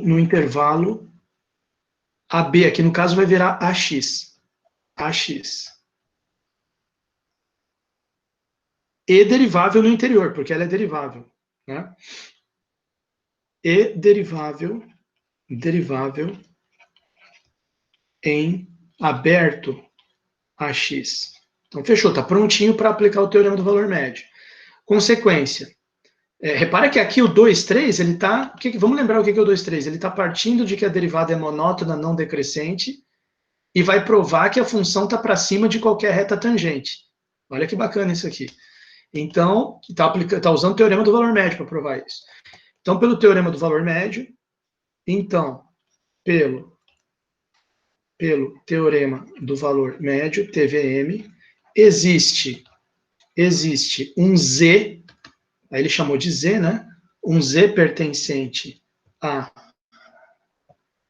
no intervalo AB, aqui no caso vai virar AX. E derivável no interior, porque ela é derivável. Né? E derivável em aberto a X. Então, fechou, está prontinho para aplicar o teorema do valor médio. Consequência. Repara que aqui o 2, 3, ele está... Vamos lembrar o que é o 2, 3. Ele está partindo de que a derivada é monótona, não decrescente, e vai provar que a função está para cima de qualquer reta tangente. Olha que bacana isso aqui. Então, está usando o teorema do valor médio para provar isso. Então, pelo teorema do valor médio, então, pelo teorema do valor médio, TVM, existe um Z, aí ele chamou de Z, né? Um Z pertencente a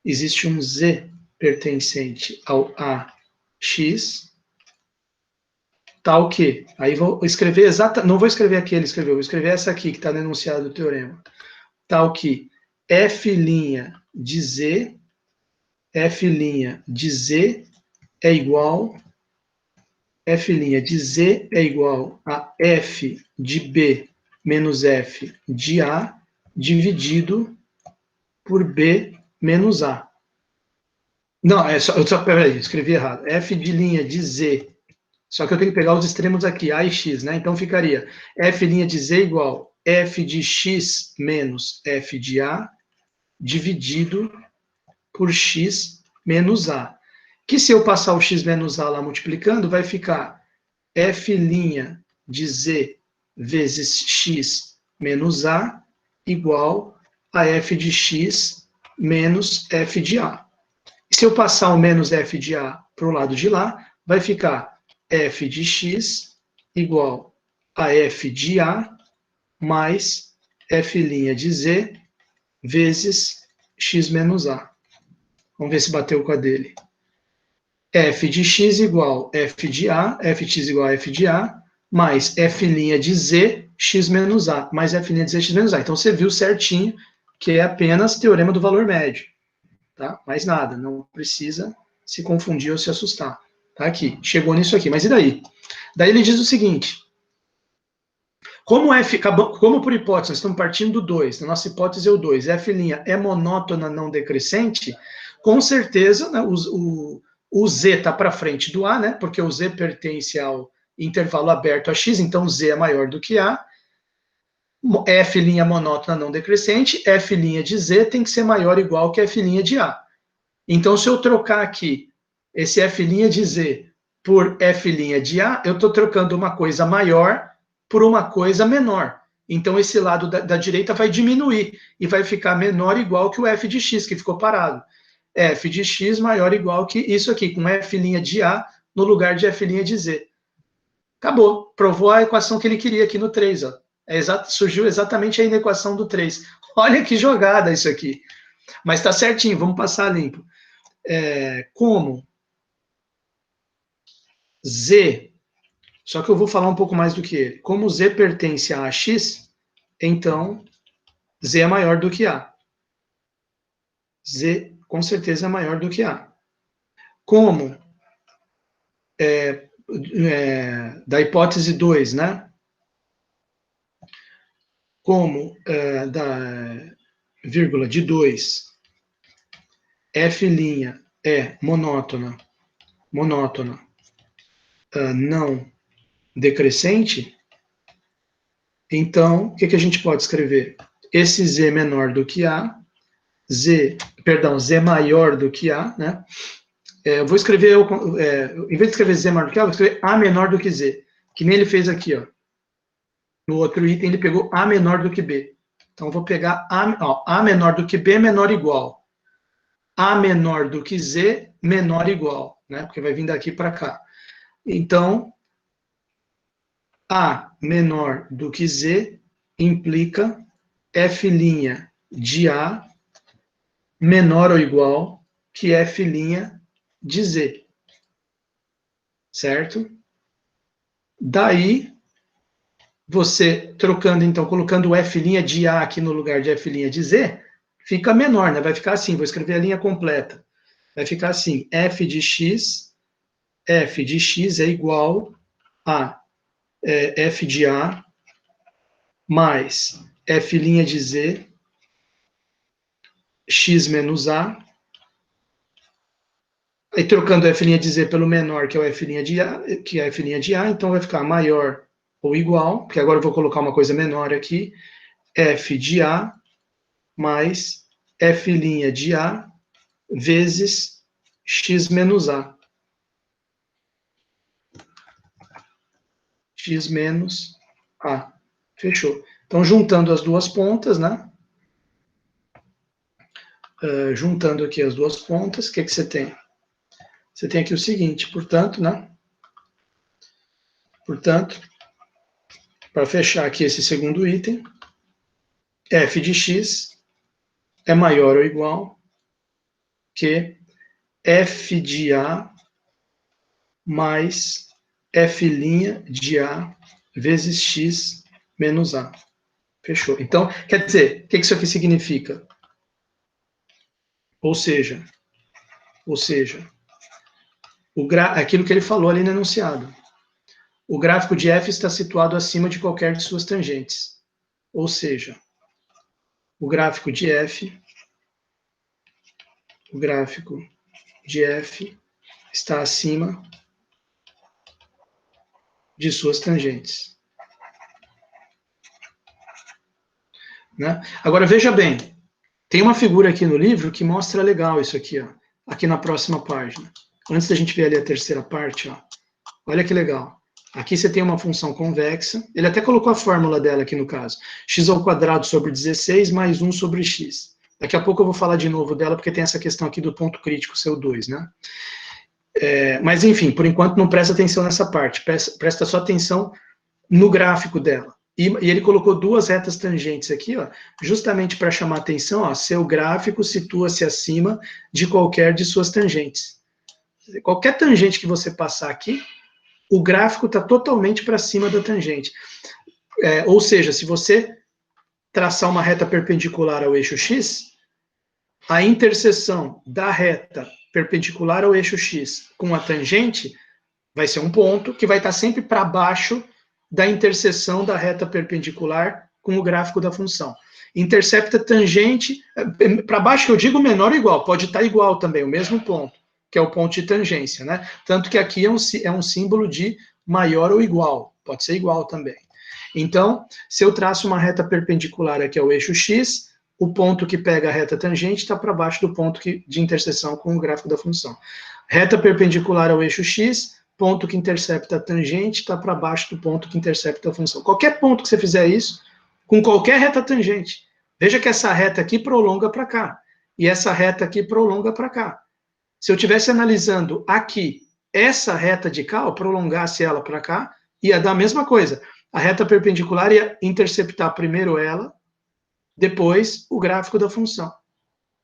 existe um Z pertencente ao AX, tal que, aí vou escrever não vou escrever aqui ele escreveu, vou escrever essa aqui que está no enunciado do teorema, tal que F' de Z, F' de Z é igual, F' de Z é igual a F de B menos F de A dividido por B menos A. Não, peraí, escrevi errado. F de linha de Z, só que eu tenho que pegar os extremos aqui, A e X, né? Então ficaria F' de Z igual F de X menos F de A dividido por X menos A. Que se eu passar o X menos A lá multiplicando, vai ficar F' de Z vezes X menos A igual a F de X menos F de A. Se eu passar o menos F de A para o lado de lá, vai ficar F de X igual a F de A mais F' de Z vezes X menos A. Vamos ver se bateu com a dele. F de X igual F de A, Fx igual a F de A, mais F' de Z, X menos A, mais F' de Z, X menos A. Então, você viu certinho que é apenas teorema do valor médio. Tá? Mais nada, não precisa se confundir ou se assustar. Tá aqui, chegou nisso aqui. Mas e daí? Daí ele diz o seguinte, como por hipótese, nós estamos partindo do 2, na nossa hipótese é o 2, F' é monótona não decrescente, com certeza, né, o Z está para frente do A, né, porque o Z pertence ao intervalo aberto a X, então Z é maior do que A. F' monótona não decrescente, F' de Z tem que ser maior ou igual que F' de A. Então, se eu trocar aqui esse F' de Z por F' de A, eu estou trocando uma coisa maior por uma coisa menor. Então, esse lado da direita vai diminuir e vai ficar menor ou igual que o F de X, que ficou parado. F de X maior ou igual que isso aqui, com F' de A no lugar de F' de Z. Acabou. Provou a equação que ele queria aqui no 3. Ó. Surgiu exatamente aí na equação do 3. Olha que jogada isso aqui. Mas está certinho, vamos passar limpo. Como Z, só que eu vou falar um pouco mais do que ele. Como Z pertence a AX, então Z é maior do que A. Z, com certeza, é maior do que A. Como da hipótese 2, né? Como da vírgula de 2, F' é monótona, não decrescente, então, o que a gente pode escrever? Esse Z menor do que A, Z maior do que A, né? Eu vou escrever, em vez de escrever Z maior do que A, eu vou escrever A menor do que Z, que nem ele fez aqui, ó. No outro item, ele pegou A menor do que B. Então, eu vou pegar A menor do que B, menor ou igual. A menor do que Z, menor ou igual, né? Porque vai vir daqui para cá. Então, A menor do que Z implica F' de A menor ou igual que F' de Z. Certo? Daí, você trocando, então, colocando o F' de A aqui no lugar de F' de Z, fica menor, né? Vai ficar assim, vou escrever a linha completa. Vai ficar assim, F de X é igual a F de A mais F' de Z, X menos A, aí trocando F' de Z pelo menor, que é o F' de A, que é F' de A, então vai ficar maior ou igual, porque agora eu vou colocar uma coisa menor aqui, F de A mais F' de A vezes X menos A. X menos A. Fechou. Então, juntando as duas pontas, né? Juntando aqui as duas pontas, o que você tem? Você tem aqui o seguinte, portanto, né? Portanto, para fechar aqui esse segundo item, f de x é maior ou igual que f de A mais f' de A vezes x menos A. Fechou. Então, quer dizer, o que isso aqui significa? Ou seja, aquilo que ele falou ali no enunciado. O gráfico de f está situado acima de qualquer de suas tangentes. Ou seja, o gráfico de f está acima de suas tangentes. Né? Agora, veja bem, tem uma figura aqui no livro que mostra legal isso aqui, ó, aqui na próxima página. Antes da gente ver ali a terceira parte, ó, olha que legal. Aqui você tem uma função convexa, ele até colocou a fórmula dela aqui no caso, x² sobre 16 mais 1 sobre x. Daqui a pouco eu vou falar de novo dela, porque tem essa questão aqui do ponto crítico, seu 2, né? Mas, enfim, por enquanto não presta atenção nessa parte, presta só atenção no gráfico dela. E ele colocou duas retas tangentes aqui, ó, justamente para chamar atenção, ó, seu gráfico situa-se acima de qualquer de suas tangentes. Qualquer tangente que você passar aqui, o gráfico está totalmente para cima da tangente. Ou seja, se você traçar uma reta perpendicular ao eixo x, a interseção da reta perpendicular ao eixo x com a tangente vai ser um ponto que vai estar sempre para baixo da interseção da reta perpendicular com o gráfico da função. Intercepta tangente, para baixo que eu digo menor ou igual, pode estar igual também, o mesmo ponto, que é o ponto de tangência, né? Tanto que aqui é um símbolo de maior ou igual, pode ser igual também. Então, se eu traço uma reta perpendicular aqui ao eixo x, o ponto que pega a reta tangente está para baixo do ponto de interseção com o gráfico da função. Reta perpendicular ao eixo x, ponto que intercepta a tangente está para baixo do ponto que intercepta a função. Qualquer ponto que você fizer isso, com qualquer reta tangente, veja que essa reta aqui prolonga para cá, e essa reta aqui prolonga para cá. Se eu estivesse analisando aqui, essa reta de cá, eu prolongasse ela para cá, ia dar a mesma coisa. A reta perpendicular ia interceptar primeiro ela, depois o gráfico da função.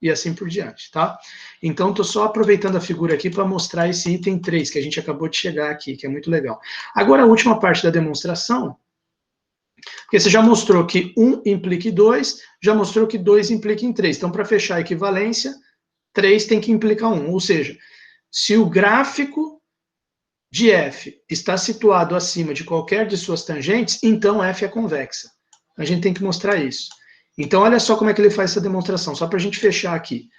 E assim por diante, tá? Então, estou só aproveitando a figura aqui para mostrar esse item 3, que a gente acabou de chegar aqui, que é muito legal. Agora, a última parte da demonstração, porque você já mostrou que 1 implica em 2, já mostrou que 2 implica em 3. Então, para fechar a equivalência, 3 tem que implicar 1. Ou seja, se o gráfico de f está situado acima de qualquer de suas tangentes, então f é convexa. A gente tem que mostrar isso. Então, olha só como é que ele faz essa demonstração, só para a gente fechar aqui.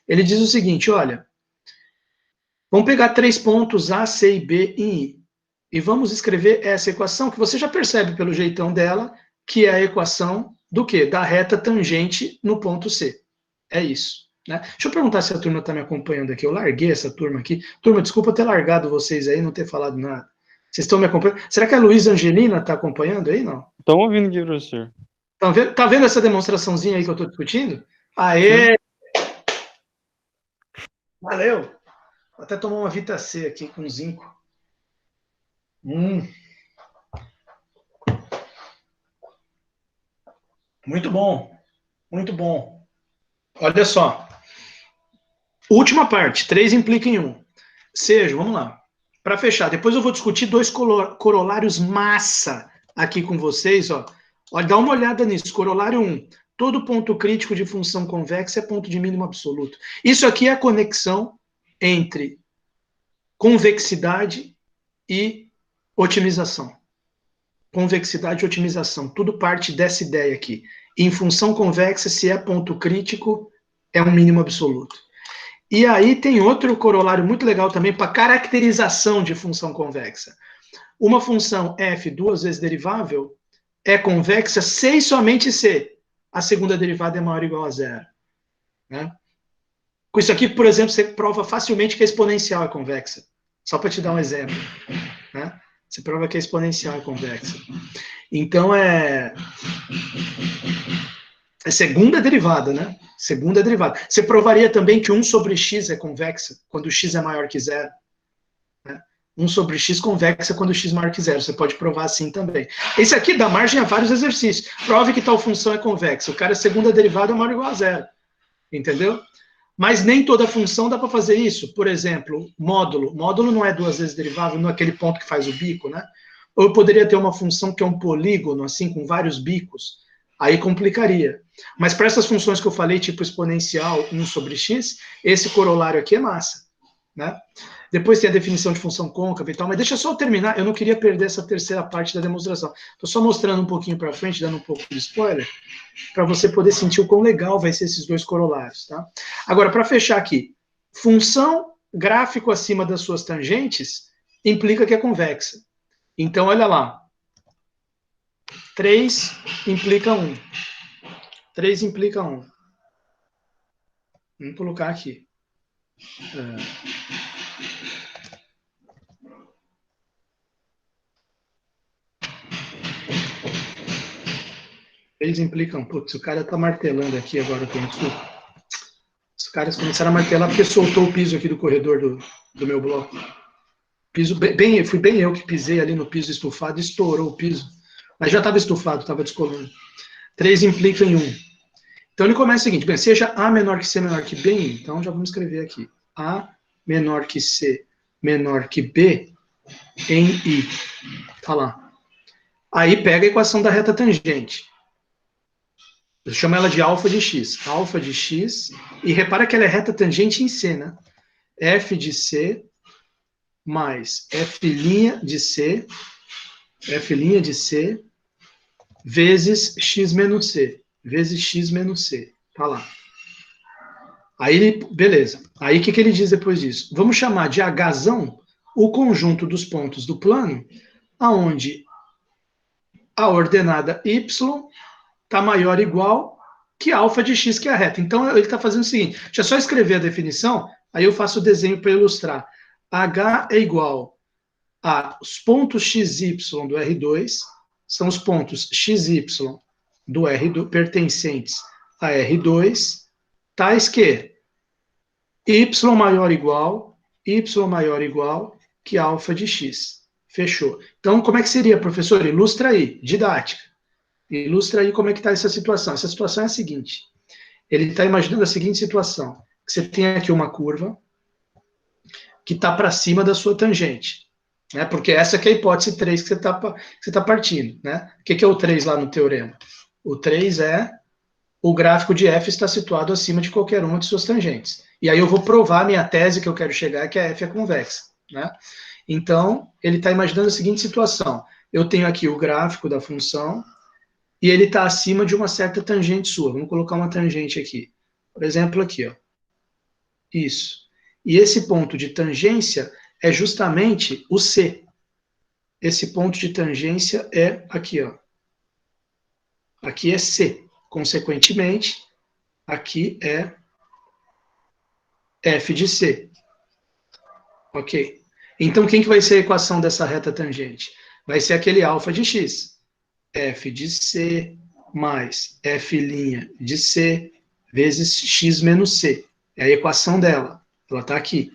Ele diz o seguinte, olha, vamos pegar 3 pontos A, C e B em I, e vamos escrever essa equação, que você já percebe pelo jeitão dela, que é a equação do quê? Da reta tangente no ponto C. É isso. Né? Deixa eu perguntar se a turma está me acompanhando aqui. Eu larguei essa turma aqui. Turma, desculpa ter largado vocês aí, não ter falado nada. Vocês estão me acompanhando? Será que a Luísa Angelina está acompanhando aí, não? Estão ouvindo aqui, professor. Tá vendo essa demonstraçãozinha aí que eu estou discutindo? Aê! Sim. Valeu! Vou até tomar uma Vita C aqui com zinco. Muito bom. Muito bom. Olha só. Última parte. 3 implica em 1. Seja, vamos lá. Para fechar, depois eu vou discutir 2 corolários massa aqui com vocês, ó. Olha, dá uma olhada nisso. Corolário 1. Todo ponto crítico de função convexa é ponto de mínimo absoluto. Isso aqui é a conexão entre convexidade e otimização. Convexidade e otimização. Tudo parte dessa ideia aqui. Em função convexa, se é ponto crítico, é um mínimo absoluto. E aí tem outro corolário muito legal também para caracterização de função convexa. Uma função f 2 vezes derivável é convexa se e somente se a segunda derivada é maior ou igual a zero. Né? Com isso aqui, por exemplo, você prova facilmente que a exponencial é convexa. Só para te dar um exemplo. Né? Você prova que a exponencial é convexa. Então, é segunda derivada, né? Segunda derivada. Você provaria também que 1 sobre x é convexa quando x é maior que zero. Né? 1 sobre x convexa quando x é maior que zero. Você pode provar assim também. Esse aqui dá margem a vários exercícios. Prove que tal função é convexa. O cara, segunda derivada é maior ou igual a zero. Entendeu? Mas nem toda função dá para fazer isso. Por exemplo, módulo. Módulo não é duas vezes derivável naquele ponto que faz o bico, né? Ou eu poderia ter uma função que é um polígono, assim, com vários bicos. Aí complicaria. Mas para essas funções que eu falei, tipo exponencial 1 sobre x, esse corolário aqui é massa, né? Depois tem a definição de função côncava e tal, mas deixa só eu terminar, eu não queria perder essa terceira parte da demonstração. Estou só mostrando um pouquinho para frente, dando um pouco de spoiler, para você poder sentir o quão legal vai ser esses dois corolários, tá? Agora, para fechar aqui, função gráfico acima das suas tangentes implica que é convexa. Então, olha lá. 3 implica 1. 3 implica 1. Vamos colocar aqui. 3 implicam. Putz, o cara tá martelando aqui agora. Os caras começaram a martelar porque soltou o piso aqui do corredor do meu bloco. Piso fui bem eu que pisei ali no piso estufado e estourou o piso. Mas já estava estufado, estava descolando. 3 implica em 1. Então ele começa o seguinte, bem, seja A menor que C menor que B, então já vamos escrever aqui. A menor que C menor que B em I. Tá lá. Aí pega a equação da reta tangente. Eu chamo ela de alfa de x. Alfa de x, e repara que ela é reta tangente em C, né? F de C mais F' de C, F' de C, vezes x menos C. Vezes x menos C. Tá lá. Aí, beleza. Aí, o que ele diz depois disso? Vamos chamar de Hzão o conjunto dos pontos do plano, aonde a ordenada y está maior ou igual que alfa de x, que é a reta. Então, ele está fazendo o seguinte, deixa eu só escrever a definição, aí eu faço o desenho para ilustrar. H é igual a os pontos xy do R2, são os pontos xy do R2, pertencentes a R2, tais que y maior ou igual que alfa de x. Fechou. Então, como é que seria, professor? Ilustra aí, didática. Ilustra aí como é que está essa situação. Essa situação é a seguinte. Ele está imaginando a seguinte situação. Que você tem aqui uma curva que está para cima da sua tangente. Né? Porque essa aqui é a hipótese 3 que você está partindo. Né? O que é o 3 lá no teorema? O 3 é o gráfico de f está situado acima de qualquer uma de suas tangentes. E aí eu vou provar a minha tese que eu quero chegar, que a f é convexa. Né? Então, ele está imaginando a seguinte situação. Eu tenho aqui o gráfico da função e ele está acima de uma certa tangente sua. Vamos colocar uma tangente aqui. Por exemplo, aqui. Ó. Isso. E esse ponto de tangência é justamente o C. Esse ponto de tangência é aqui. Ó. Aqui é C. Consequentemente, aqui é f de C. Ok? Então, quem que vai ser a equação dessa reta tangente? Vai ser aquele alfa de x. F de C mais F' de C vezes x menos C. É a equação dela. Ela está aqui.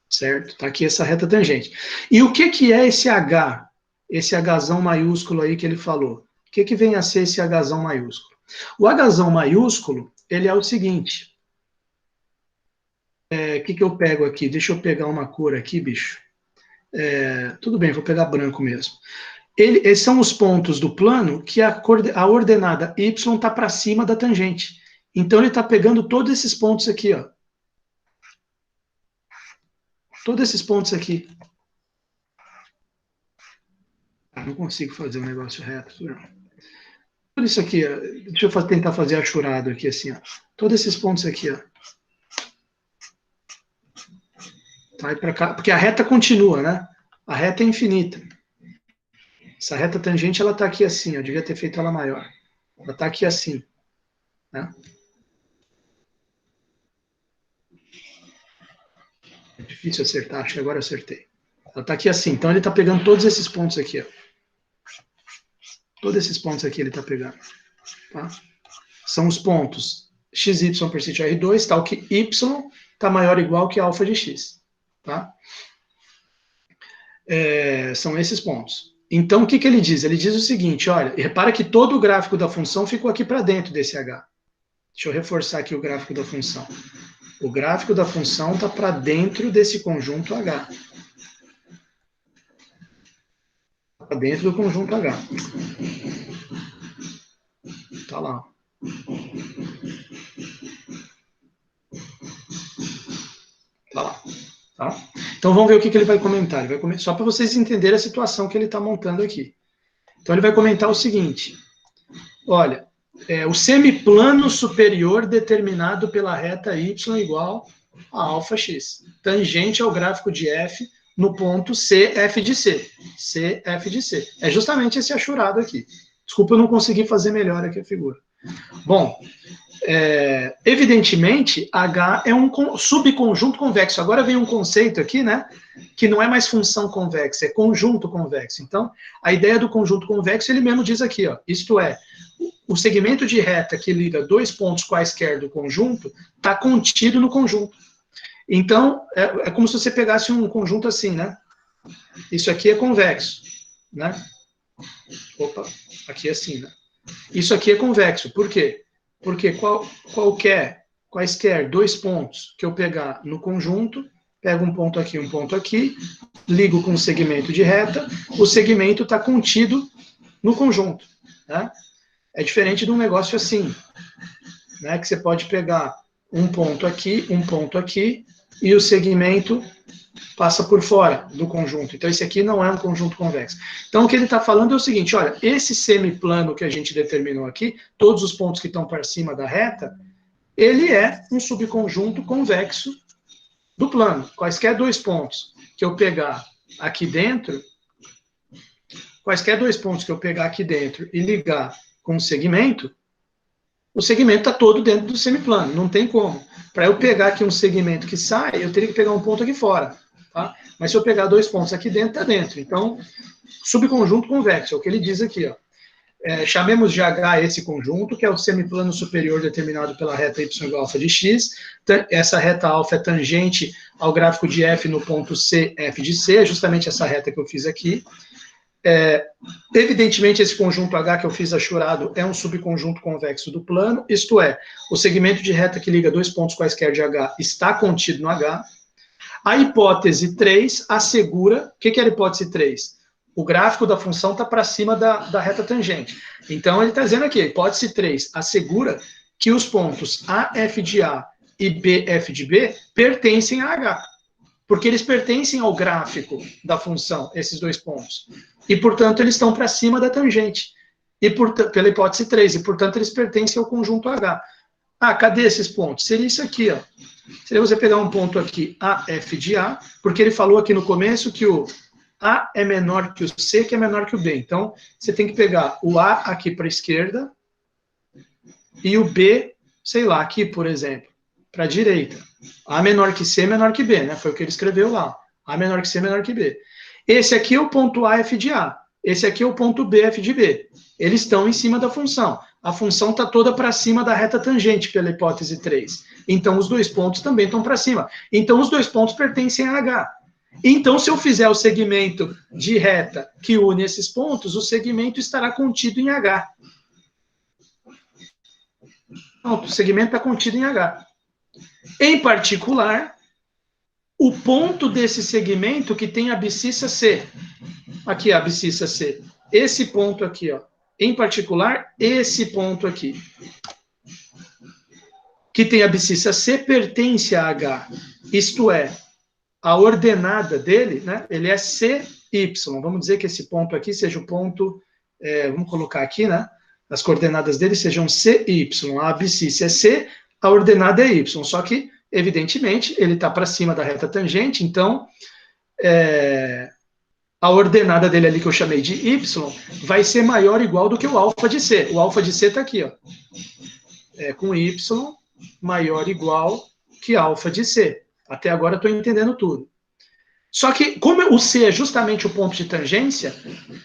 Certo? Está aqui essa reta tangente. E o que é esse H? Esse Hzão maiúsculo aí que ele falou. O que vem a ser esse Hzão maiúsculo? O Hzão maiúsculo, ele é o seguinte. O que eu pego aqui? Deixa eu pegar uma cor aqui, bicho. Tudo bem, vou pegar branco mesmo. Esses são os pontos do plano que a ordenada y está para cima da tangente. Então, ele está pegando todos esses pontos aqui, ó. Todos esses pontos aqui. Não consigo fazer um negócio reto. Tudo isso aqui, ó. Deixa eu tentar fazer achurado aqui, assim, ó. Todos esses pontos aqui, ó. Vai para cá, porque a reta continua, né? A reta é infinita. Essa reta tangente, ela está aqui assim, eu devia ter feito ela maior. Ela está aqui assim. Né? É difícil acertar, acho que agora eu acertei. Ela está aqui assim, então ele está pegando todos esses pontos aqui. Ó. Todos esses pontos aqui ele está pegando. Tá? São os pontos xy por sítio R2, tal que y está maior ou igual que alfa de x. Tá? São esses pontos. Então, o que ele diz? Ele diz o seguinte, olha, repara que todo o gráfico da função ficou aqui para dentro desse H. Deixa eu reforçar aqui o gráfico da função. O gráfico da função está para dentro desse conjunto H. Para dentro do conjunto H. Está lá. Está lá. Tá? Então vamos ver o que ele vai comentar. Ele vai só para vocês entenderem a situação que ele está montando aqui. Então ele vai comentar o seguinte. Olha, o semiplano superior determinado pela reta y igual a alfa x, tangente ao gráfico de f no ponto CF de C. CF de C. É justamente esse achurado aqui. Desculpa, eu não consegui fazer melhor aqui a figura. Bom, evidentemente, H é um subconjunto convexo. Agora vem um conceito aqui, né? Que não é mais função convexa, é conjunto convexo. Então, a ideia do conjunto convexo, ele mesmo diz aqui, ó, isto é, o segmento de reta que liga dois pontos quaisquer do conjunto está contido no conjunto. Então, é como se você pegasse um conjunto assim, né? Isso aqui é convexo, né? Opa, aqui é assim, né? Isso aqui é convexo. Por quê? Porque quaisquer dois pontos que eu pegar no conjunto, pego um ponto aqui, ligo com um segmento de reta, o segmento está contido no conjunto, né? É diferente de um negócio assim, né, que você pode pegar um ponto aqui, e o segmento passa por fora do conjunto. Então, esse aqui não é um conjunto convexo. Então, o que ele está falando é o seguinte, olha, esse semiplano que a gente determinou aqui, todos os pontos que estão para cima da reta, ele é um subconjunto convexo do plano. Quaisquer dois pontos que eu pegar aqui dentro, e ligar com o segmento está todo dentro do semiplano, não tem como. Para eu pegar aqui um segmento que sai, eu teria que pegar um ponto aqui fora. Tá? Mas se eu pegar dois pontos aqui dentro, está dentro. Então, subconjunto convexo, é o que ele diz aqui. Ó. Chamemos de H esse conjunto, que é o semiplano superior determinado pela reta y igual a alfa de x. Essa reta alfa é tangente ao gráfico de f no ponto C, f de C, é justamente essa reta que eu fiz aqui. Evidentemente, esse conjunto H que eu fiz achurado é um subconjunto convexo do plano, isto é, o segmento de reta que liga dois pontos quaisquer de H está contido no H. A hipótese 3 assegura... O que é a hipótese 3? O gráfico da função está para cima da reta tangente. Então, ele está dizendo aqui, a hipótese 3 assegura que os pontos AF de A e BF de B pertencem a H. Porque eles pertencem ao gráfico da função, esses dois pontos. E, portanto, eles estão para cima da tangente. Pela hipótese 3. E, portanto, eles pertencem ao conjunto H. Ah, cadê esses pontos? Seria isso aqui, ó. Seria você pegar um ponto aqui, AF de A, porque ele falou aqui no começo que o A é menor que o C, que é menor que o B. Então, você tem que pegar o A aqui para a esquerda e o B, sei lá, aqui, por exemplo, para a direita. A menor que C, menor que B, né? Foi o que ele escreveu lá. A menor que C, menor que B. Esse aqui é o ponto AF de A. Esse aqui é o ponto BF de B. Eles estão em cima da função. A função está toda para cima da reta tangente, pela hipótese 3. Então, os dois pontos também estão para cima. Então, os dois pontos pertencem a H. Então, se eu fizer o segmento de reta que une esses pontos, o segmento estará contido em H. Pronto, o segmento está contido em H. Em particular, o ponto desse segmento que tem a abscissa C. Aqui, a abscissa C. Esse ponto aqui, ó. Em particular, esse ponto aqui, que tem a abscissa C, pertence a H. Isto é, a ordenada dele, né, ele é CY. Vamos dizer que esse ponto aqui seja o ponto, vamos colocar aqui, né, as coordenadas dele sejam CY. A abscissa é C, a ordenada é Y. Só que, evidentemente, ele está para cima da reta tangente, então... a ordenada dele ali, que eu chamei de Y, vai ser maior ou igual do que o alfa de C. O alfa de C está aqui, ó. Com Y maior ou igual que alfa de C. Até agora eu estou entendendo tudo. Só que, como o C é justamente o ponto de tangência,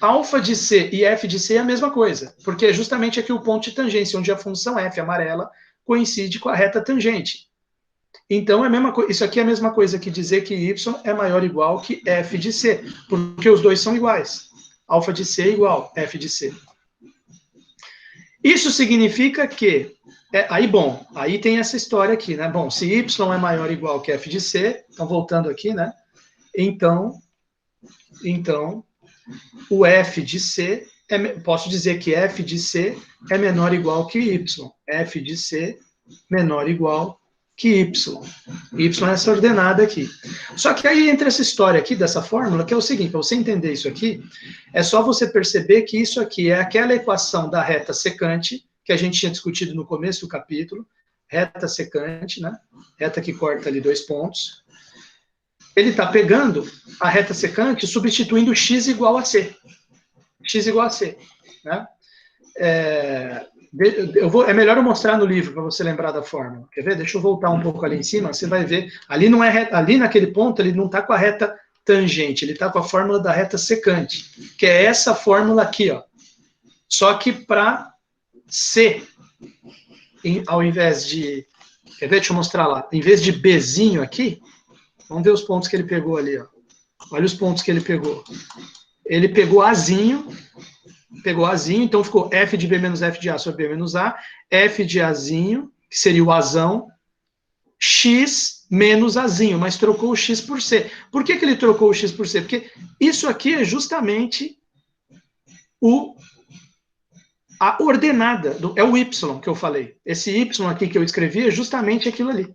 alfa de C e f de C é a mesma coisa. Porque é justamente aqui o ponto de tangência, onde a função f amarela coincide com a reta tangente. Então, isso aqui é a mesma coisa que dizer que y é maior ou igual que f de c, porque os dois são iguais. Alfa de c é igual f de c. Isso significa que Aí, bom, aí tem essa história aqui, né? Bom, se y é maior ou igual que f de c, então voltando aqui, né? Então o f de c, posso dizer que f de c é menor ou igual que y. F de c menor ou igual que y. Y é essa ordenada aqui. Só que aí entra essa história aqui, dessa fórmula, que é o seguinte, para você entender isso aqui, é só você perceber que isso aqui é aquela equação da reta secante, que a gente tinha discutido no começo do capítulo, reta secante, né? Reta que corta ali 2 pontos. Ele está pegando a reta secante substituindo x igual a c. X igual a c, né? É melhor eu mostrar no livro para você lembrar da fórmula. Quer ver? Deixa eu voltar um pouco ali em cima. Você vai ver. Ali não é reta, ali naquele ponto ele não está com a reta tangente. Ele está com a fórmula da reta secante, que é essa fórmula aqui, ó. Só que para C, ao invés de, quer ver? Deixa eu mostrar lá. Em vez de Bzinho aqui, vamos ver os pontos que ele pegou ali, ó. Olha os pontos que ele pegou. Ele pegou Azinho. Pegou Azinho, então ficou f de b menos f de a sobre b menos a, f de Azinho, que seria o Azão, x menos Azinho, mas trocou o x por c. Por que ele trocou o x por c? Porque isso aqui é justamente a ordenada, é o y que eu falei. Esse y aqui que eu escrevi é justamente aquilo ali.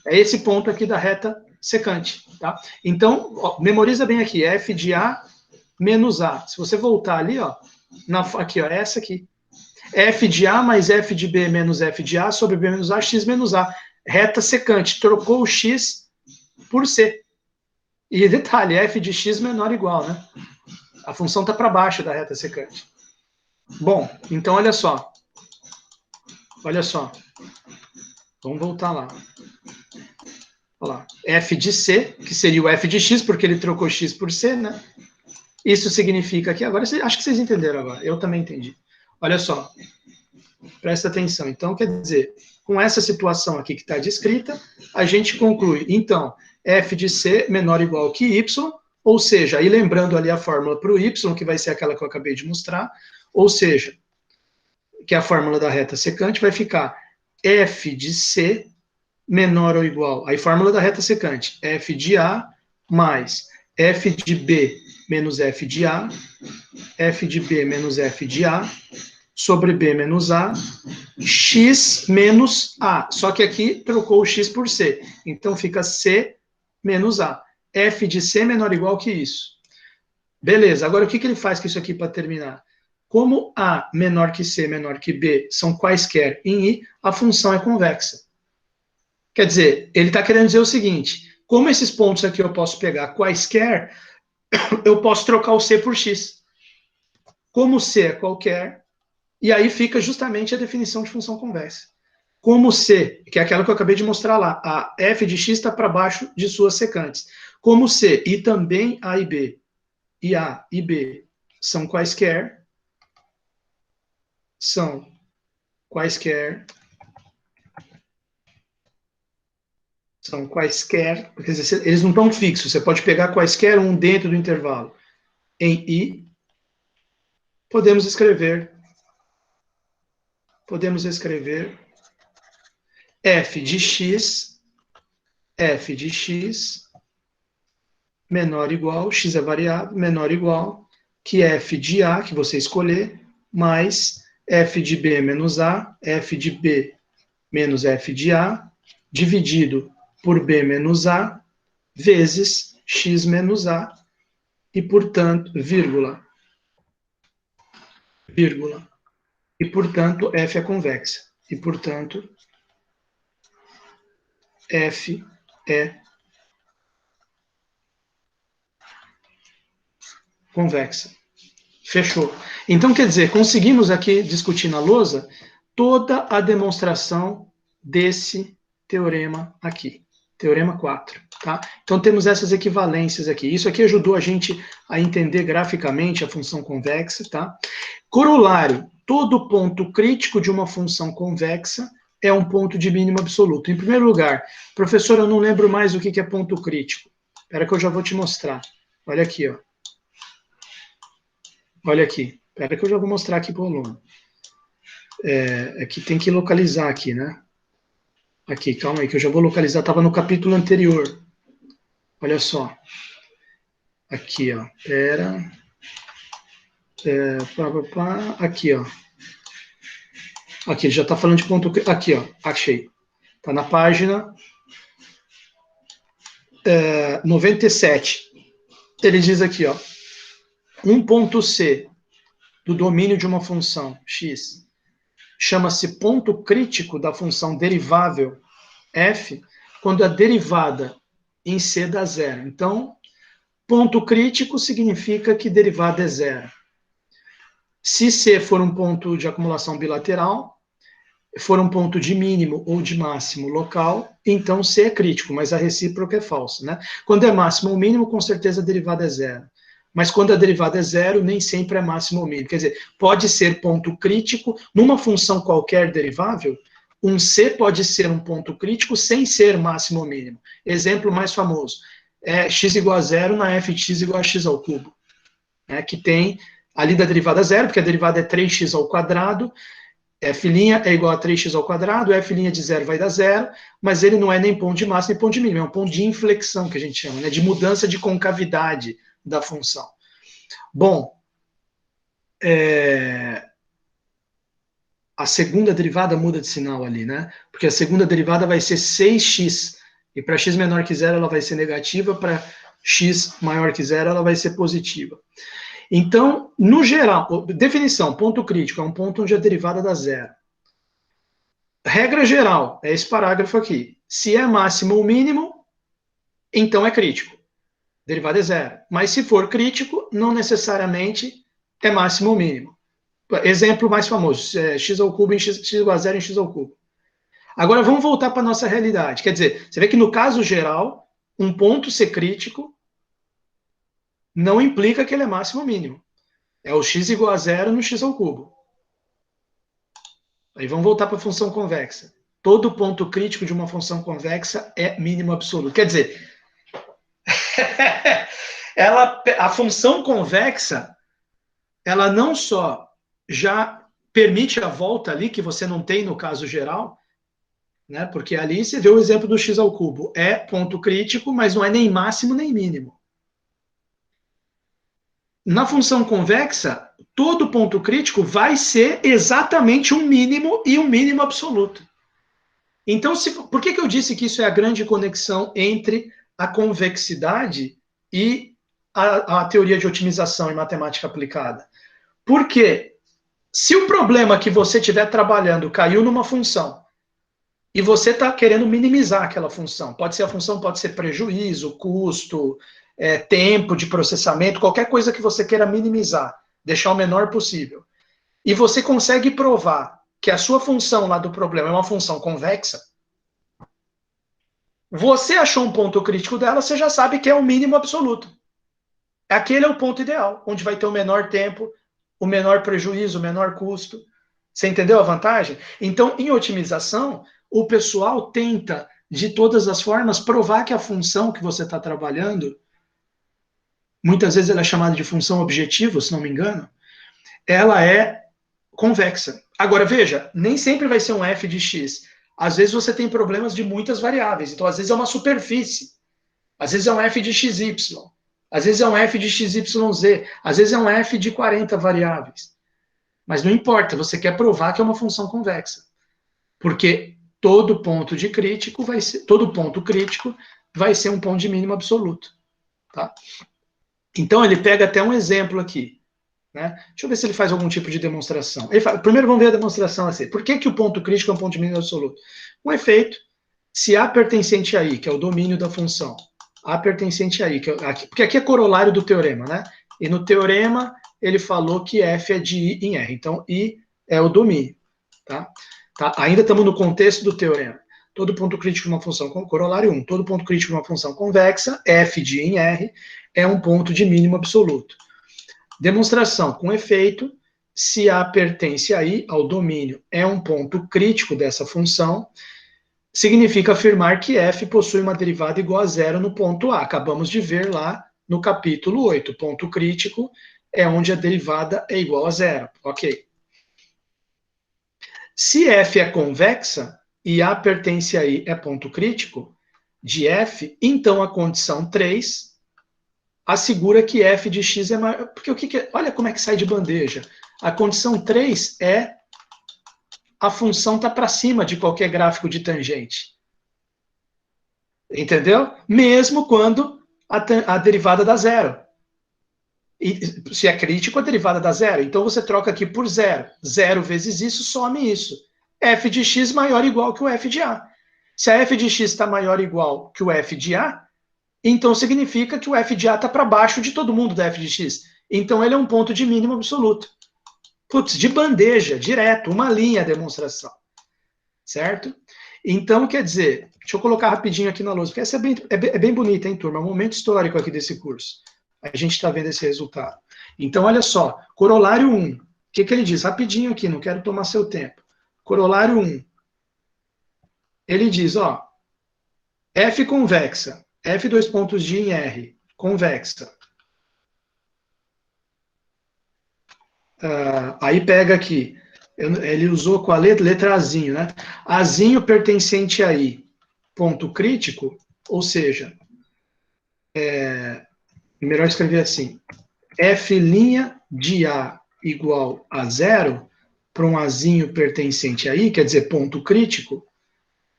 É esse ponto aqui da reta secante, tá? Então, ó, memoriza bem aqui, f de a menos a. Se você voltar ali, ó, aqui, ó, essa aqui. F de a mais f de b menos f de a sobre b menos a, x menos a. Reta secante. Trocou o x por c. E detalhe, f de x menor ou igual, né? A função está para baixo da reta secante. Bom, então olha só. Olha só. Vamos voltar lá. Olha lá. F de c, que seria o f de x, porque ele trocou x por c, né? Isso significa que agora, acho que vocês entenderam agora, eu também entendi. Olha só, presta atenção. Então, quer dizer, com essa situação aqui que está descrita, a gente conclui, então, f de c menor ou igual que y, ou seja, aí lembrando ali a fórmula para o y, que vai ser aquela que eu acabei de mostrar, ou seja, que é a fórmula da reta secante, vai ficar f de c menor ou igual, aí fórmula da reta secante, f de a mais f de b menos f de a, f de b menos f de a, sobre b menos a, x menos a. Só que aqui trocou o x por c. Então fica c menos a. F de c menor ou igual que isso. Beleza, agora o que ele faz com isso aqui para terminar? Como a menor que c, menor que b são quaisquer em i, a função é convexa. Quer dizer, ele está querendo dizer o seguinte, como esses pontos aqui eu posso pegar quaisquer, eu posso trocar o c por x. Como c é qualquer, e aí fica justamente a definição de função convexa. Como c, que é aquela que eu acabei de mostrar lá, a f de x está para baixo de suas secantes. Como c e também a e b, e a e b são quaisquer, quer dizer, eles não estão fixos, você pode pegar quaisquer um dentro do intervalo. Em i, podemos escrever f de x menor ou igual, x é variável, menor ou igual, que f de a, que você escolher, mais f de b menos a, f de b menos f de a, dividido por b menos a, vezes x menos a, e, portanto, vírgula, e, portanto, f é convexa. E, portanto, f é convexa. Fechou. Então, quer dizer, conseguimos aqui discutir na lousa toda a demonstração desse teorema aqui. Teorema 4. Tá? Então, temos essas equivalências aqui. Isso aqui ajudou a gente a entender graficamente a função convexa. Tá? Corolário. Todo ponto crítico de uma função convexa é um ponto de mínimo absoluto. Em primeiro lugar, professor, eu não lembro mais o que é ponto crítico. Espera que eu já vou te mostrar. Olha aqui, ó. Olha aqui. Espera que eu já vou mostrar aqui para o aluno. É que tem que localizar aqui, né? Aqui, calma aí, que eu já vou localizar. Estava no capítulo anterior. Olha só. Aqui, ó. Pera. Aqui, ó. Aqui, ele já está falando de ponto... Aqui, ó. Achei. Está na página 97. Ele diz aqui, ó. Um ponto C do domínio de uma função x chama-se ponto crítico da função derivável f quando a derivada em C dá zero. Então, ponto crítico significa que derivada é zero. Se C for um ponto de acumulação bilateral, for um ponto de mínimo ou de máximo local, então C é crítico, mas a recíproca é falsa, né? Quando é máximo ou mínimo, com certeza a derivada é zero. Mas quando a derivada é zero, nem sempre é máximo ou mínimo. Quer dizer, pode ser ponto crítico, numa função qualquer derivável, um C pode ser um ponto crítico sem ser máximo ou mínimo. Exemplo mais famoso, é x igual a zero na f de x igual a x ao cubo, né, que tem ali da derivada zero, porque a derivada é 3x ao quadrado, f' é igual a 3x ao quadrado, f' de zero vai dar zero, mas ele não é nem ponto de máximo nem ponto de mínimo, é um ponto de inflexão que a gente chama, né, de mudança de concavidade da função. Bom, a segunda derivada muda de sinal ali, né? Porque a segunda derivada vai ser 6x, e para x menor que zero ela vai ser negativa, para x maior que zero ela vai ser positiva. Então, no geral, definição, ponto crítico é um ponto onde a derivada dá zero. Regra geral, é esse parágrafo aqui. Se é máximo ou mínimo, então é crítico. Derivada é zero. Mas se for crítico, não necessariamente é máximo ou mínimo. Exemplo mais famoso, x ao cubo em x igual a zero em x ao cubo. Agora vamos voltar para a nossa realidade. Quer dizer, você vê que no caso geral, um ponto ser crítico não implica que ele é máximo ou mínimo. É o x igual a zero no x ao cubo. Aí vamos voltar para a função convexa. Todo ponto crítico de uma função convexa é mínimo absoluto. Quer dizer, a função convexa, ela não só já permite a volta ali, que você não tem no caso geral, né? Porque ali você vê o exemplo do x ao cubo. É ponto crítico, mas não é nem máximo nem mínimo. Na função convexa, todo ponto crítico vai ser exatamente um mínimo e um mínimo absoluto. Então, por que eu disse que isso é a grande conexão entre a convexidade e a teoria de otimização em matemática aplicada? Porque se o problema que você estiver trabalhando caiu numa função e você está querendo minimizar aquela função, pode ser a função, pode ser prejuízo, custo, tempo de processamento, qualquer coisa que você queira minimizar, deixar o menor possível, e você consegue provar que a sua função lá do problema é uma função convexa, você achou um ponto crítico dela, você já sabe que é o mínimo absoluto. Aquele é o ponto ideal, onde vai ter o menor tempo, o menor prejuízo, o menor custo. Você entendeu a vantagem? Então, em otimização, o pessoal tenta, de todas as formas, provar que a função que você está trabalhando, muitas vezes ela é chamada de função objetivo, se não me engano, ela é convexa. Agora, veja, nem sempre vai ser um f de x. Às vezes você tem problemas de muitas variáveis. Então, às vezes é uma superfície. Às vezes é um f de xy. Às vezes é um f de xyz. Às vezes é um f de 40 variáveis. Mas não importa, você quer provar que é uma função convexa. Porque todo ponto crítico vai ser um ponto de mínimo absoluto. Tá? Então, ele pega até um exemplo aqui. Né? Deixa eu ver se ele faz algum tipo de demonstração. Primeiro vamos ver a demonstração assim. Por que o ponto crítico é um ponto de mínimo absoluto? Um efeito, se A pertencente a I, que é o domínio da função, A pertencente a I, porque aqui é corolário do teorema, né? E no teorema ele falou que F é de I em R. Então, I é o domínio. Tá? Ainda estamos no contexto do teorema. Todo ponto crítico de uma função corolário 1. Todo ponto crítico de uma função convexa, F de I em R, é um ponto de mínimo absoluto. Demonstração com efeito, se A pertence a I, ao domínio, é um ponto crítico dessa função, significa afirmar que f possui uma derivada igual a zero no ponto A. Acabamos de ver lá no capítulo 8. Ponto crítico é onde a derivada é igual a zero. Ok. Se F é convexa e A pertence a I é ponto crítico de F, então a condição 3 assegura que F de x é maior. Porque o que é? Olha como é que sai de bandeja. A condição 3 é a função está para cima de qualquer gráfico de tangente. Entendeu? Mesmo quando a derivada dá zero. E, se é crítico, a derivada dá zero. Então você troca aqui por zero. Zero vezes isso, some isso. F de x maior ou igual que o F de A. Se a F de x está maior ou igual que o F de A, então significa que o F de A está para baixo de todo mundo da F de x. Então ele é um ponto de mínimo absoluto. Putz, de bandeja, direto, uma linha a demonstração. Certo? Então, quer dizer, deixa eu colocar rapidinho aqui na lousa, porque essa é bem bonita, hein, turma? É um momento histórico aqui desse curso. A gente está vendo esse resultado. Então, olha só, corolário 1. O que ele diz? Rapidinho aqui, não quero tomar seu tempo. Corolário 1. Ele diz, ó, F convexa, F dois pontos de em R, convexa. Aí pega aqui, ele usou com a letra Azinho, né? Azinho pertencente a I, ponto crítico, ou seja, melhor escrever assim, F' de A igual a zero, para um Azinho pertencente a I, quer dizer, ponto crítico,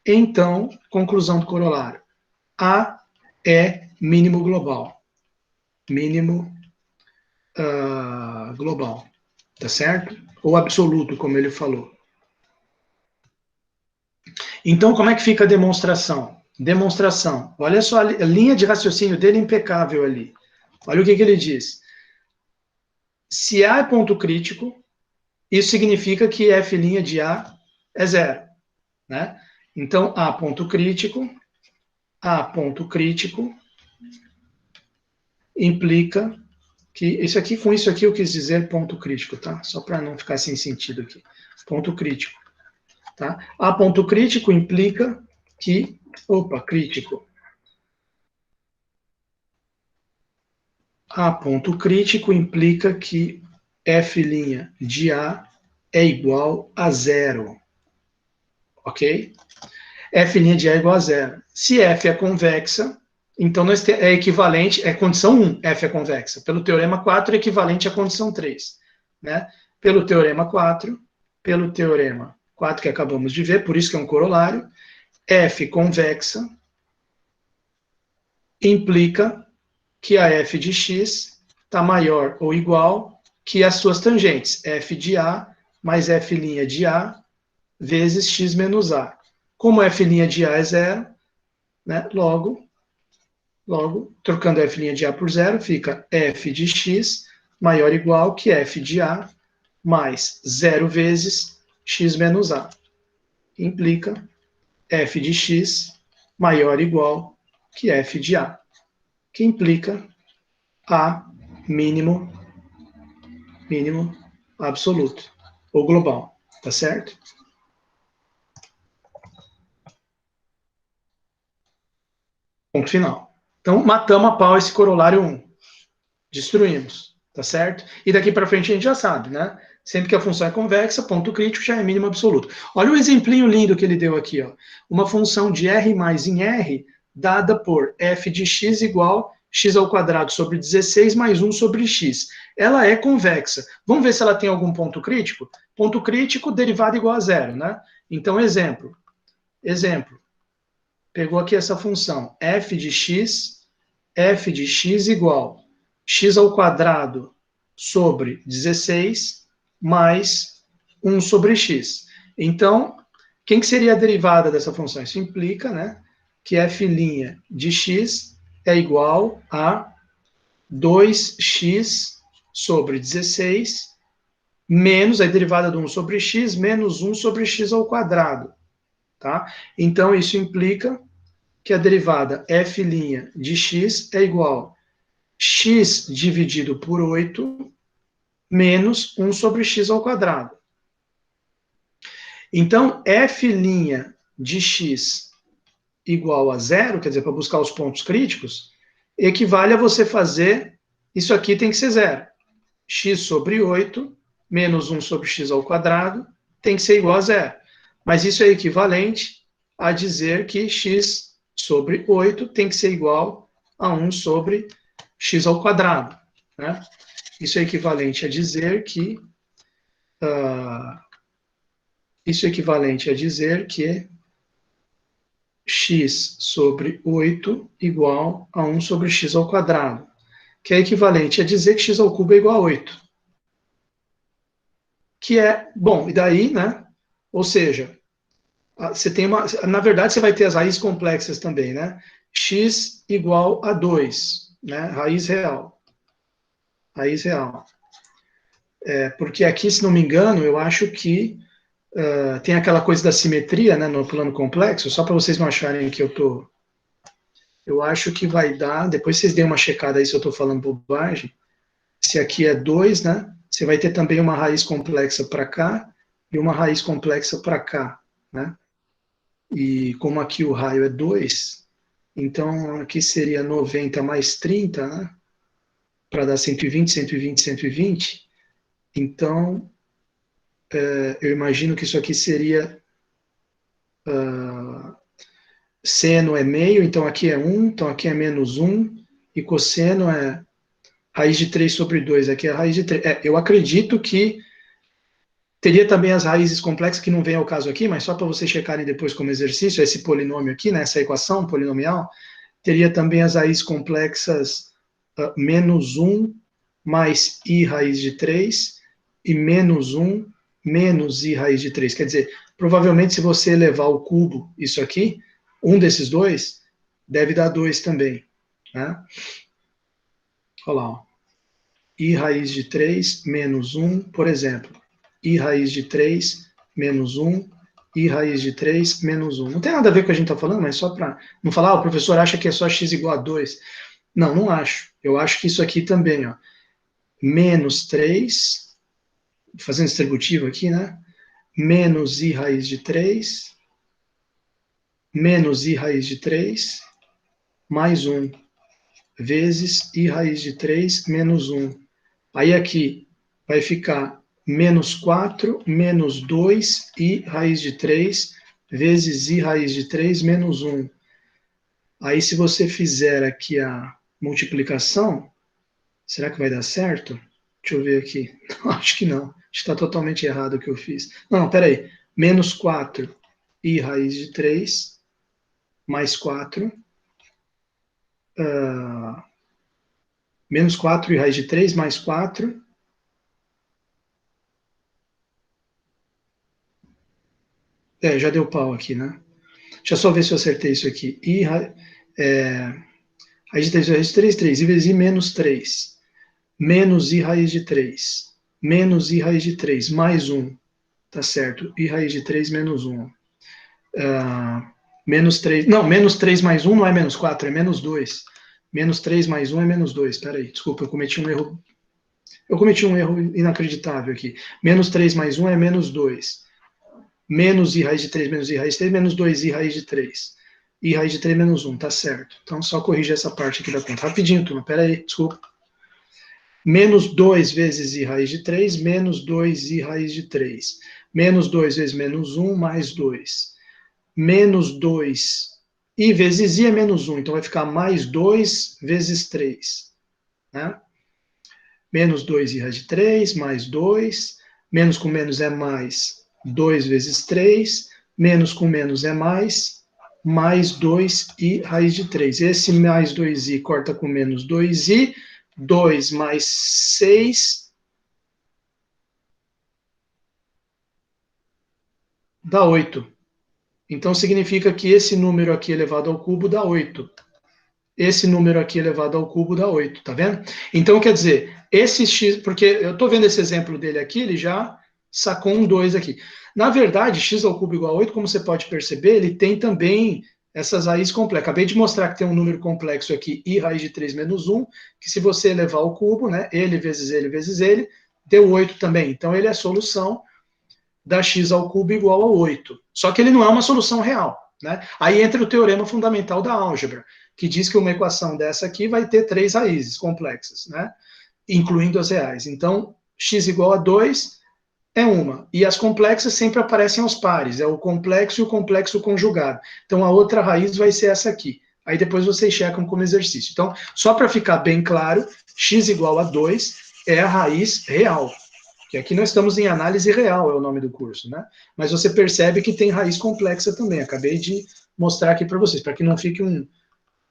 então, conclusão do corolário, A é mínimo global. Mínimo global, tá certo? Ou absoluto, como ele falou. Então, como é que fica a demonstração? Demonstração. Olha só a linha de raciocínio dele impecável ali. Olha o que ele diz. Se A é ponto crítico, isso significa que F' de A é zero. Né? Então, A ponto crítico implica que isso aqui, com isso aqui eu quis dizer ponto crítico, tá? Só para não ficar sem sentido aqui. Ponto crítico. Tá? A ponto crítico implica que... Opa, crítico. A ponto crítico implica que F' de A é igual a zero. Ok? F' de A é igual a zero. Se F é convexa, então é equivalente, é condição 1, F é convexa. Pelo teorema 4, é equivalente à condição 3. Né? Pelo teorema 4 que acabamos de ver, por isso que é um corolário, F convexa implica que a F de x está maior ou igual que as suas tangentes, F de A mais F' de A vezes x menos A. Como F' de A é zero, né, logo, trocando F' de A por zero, fica F de x maior ou igual que F de A mais zero vezes x menos A. Implica F de x maior ou igual que F de A, que implica A mínimo absoluto, ou global, tá certo? Ponto final. Então, matamos a pau esse corolário 1. Destruímos, tá certo? E daqui para frente a gente já sabe, né? Sempre que a função é convexa, ponto crítico já é mínimo absoluto. Olha o exemplinho lindo que ele deu aqui, ó. Uma função de R mais em R, dada por f de x igual x ao quadrado sobre 16 mais 1 sobre x. Ela é convexa. Vamos ver se ela tem algum ponto crítico? Ponto crítico, derivada igual a zero, né? Então, exemplo. Pegou aqui essa função, f de x igual x ao quadrado sobre 16 mais 1 sobre x. Então, quem que seria a derivada dessa função? Isso implica, né, que f' de x é igual a 2x sobre 16 menos a derivada de 1 sobre x menos 1 sobre x ao quadrado. Tá? Então, isso implica que a derivada f' de x é igual a x dividido por 8 menos 1 sobre x ao quadrado. Então, f' de x igual a zero, quer dizer, para buscar os pontos críticos, equivale a você fazer, isso aqui tem que ser zero. X sobre 8 menos 1 sobre x ao quadrado tem que ser igual a zero. Mas isso é equivalente a dizer que x sobre 8 tem que ser igual a 1 sobre x ao quadrado, né? Isso é equivalente a dizer que x sobre 8 igual a 1 sobre x ao quadrado, que é equivalente a dizer que x ao cubo é igual a 8. Que é, bom, e daí, né? Ou seja, você tem na verdade, você vai ter as raízes complexas também, né? X igual a 2, né? Raiz real. Raiz real. Porque aqui, se não me engano, eu acho que tem aquela coisa da simetria, né, no plano complexo, só para vocês não acharem que eu acho que vai dar, depois vocês deem uma checada aí se eu estou falando bobagem, se aqui é 2, né, você vai ter também uma raiz complexa para cá e uma raiz complexa para cá, né, e como aqui o raio é 2, então aqui seria 90 mais 30, né, para dar 120, 120, 120, então eu imagino que isso aqui seria seno é meio, então aqui é 1, então aqui é menos 1, e cosseno é raiz de 3 sobre 2, aqui é raiz de 3. Eu acredito que teria também as raízes complexas, que não vem ao caso aqui, mas só para vocês checarem depois como exercício, esse polinômio aqui, né, essa equação polinomial, teria também as raízes complexas menos 1 mais i raiz de 3 e menos 1 menos i raiz de 3. Quer dizer, provavelmente se você elevar ao cubo isso aqui, um desses dois deve dar 2 também. Né? Olha lá. Ó. I raiz de 3 menos 1, por exemplo. I raiz de 3 menos 1, I raiz de 3 menos 1. Não tem nada a ver com o que a gente está falando, mas só para não falar, o professor acha que é só x igual a 2. Não, não acho. Eu acho que isso aqui também, ó, menos 3, fazendo distributivo aqui, né? Menos i raiz de 3, menos i raiz de 3, mais 1, vezes i raiz de 3 menos 1. Aí aqui vai ficar menos 4, menos 2, i raiz de 3, vezes i raiz de 3 menos 1. Aí se você fizer aqui a multiplicação, será que vai dar certo? Deixa eu ver aqui. Acho que não. Está totalmente errado o que eu fiz. Não, peraí. Menos 4 i raiz de 3 mais 4. Menos 4 i raiz de 3 mais 4. Já deu pau aqui, né? Deixa eu só ver se eu acertei isso aqui. Raiz de 3, raiz de 3, 3. I vezes I menos 3. Menos I raiz de 3. Menos I raiz de 3. Mais 1. Tá certo. I raiz de 3 menos 1. Menos 3. Não, menos 3 mais 1 não é menos 4, é menos 2. Menos 3 mais 1 é menos 2. Espera aí, desculpa, eu cometi um erro. Eu cometi um erro inacreditável aqui. Menos 3 mais 1 é menos 2. Menos i raiz de 3 menos i raiz de 3, menos 2i raiz de 3. I raiz de 3 menos 1, tá certo. Então, só corrigir essa parte aqui da conta. Rapidinho, turma, pera aí, desculpa. Menos 2 vezes i raiz de 3, menos 2i raiz de 3. Menos 2 vezes menos 1, mais 2. Menos 2, i vezes i é menos 1, então vai ficar mais 2 vezes 3. Né? Menos 2i raiz de 3, mais 2. Menos com menos é mais 2 vezes 3, menos com menos é mais 2i raiz de 3. Esse mais 2i corta com menos 2i, 2 mais 6 dá 8. Então significa que esse número aqui elevado ao cubo dá 8. Esse número aqui elevado ao cubo dá 8, tá vendo? Então quer dizer, esse x, porque eu estou vendo esse exemplo dele aqui, ele já sacou um 2 aqui. Na verdade, x ao cubo igual a 8, como você pode perceber, ele tem também essas raízes complexas. Acabei de mostrar que tem um número complexo aqui, i raiz de 3 menos 1, que se você elevar ao cubo, né, ele vezes ele, deu 8 também. Então ele é a solução da x ao cubo igual a 8. Só que ele não é uma solução real. Né? Aí entra o teorema fundamental da álgebra, que diz que uma equação dessa aqui vai ter 3 raízes complexas, né? Incluindo as reais. Então, x igual a 2 é uma. E as complexas sempre aparecem aos pares. É o complexo e o complexo conjugado. Então, a outra raiz vai ser essa aqui. Aí depois vocês checam como exercício. Então, só para ficar bem claro, x igual a 2 é a raiz real. Que aqui nós estamos em análise real, é o nome do curso, né? Mas você percebe que tem raiz complexa também. Acabei de mostrar aqui para vocês, para que não fique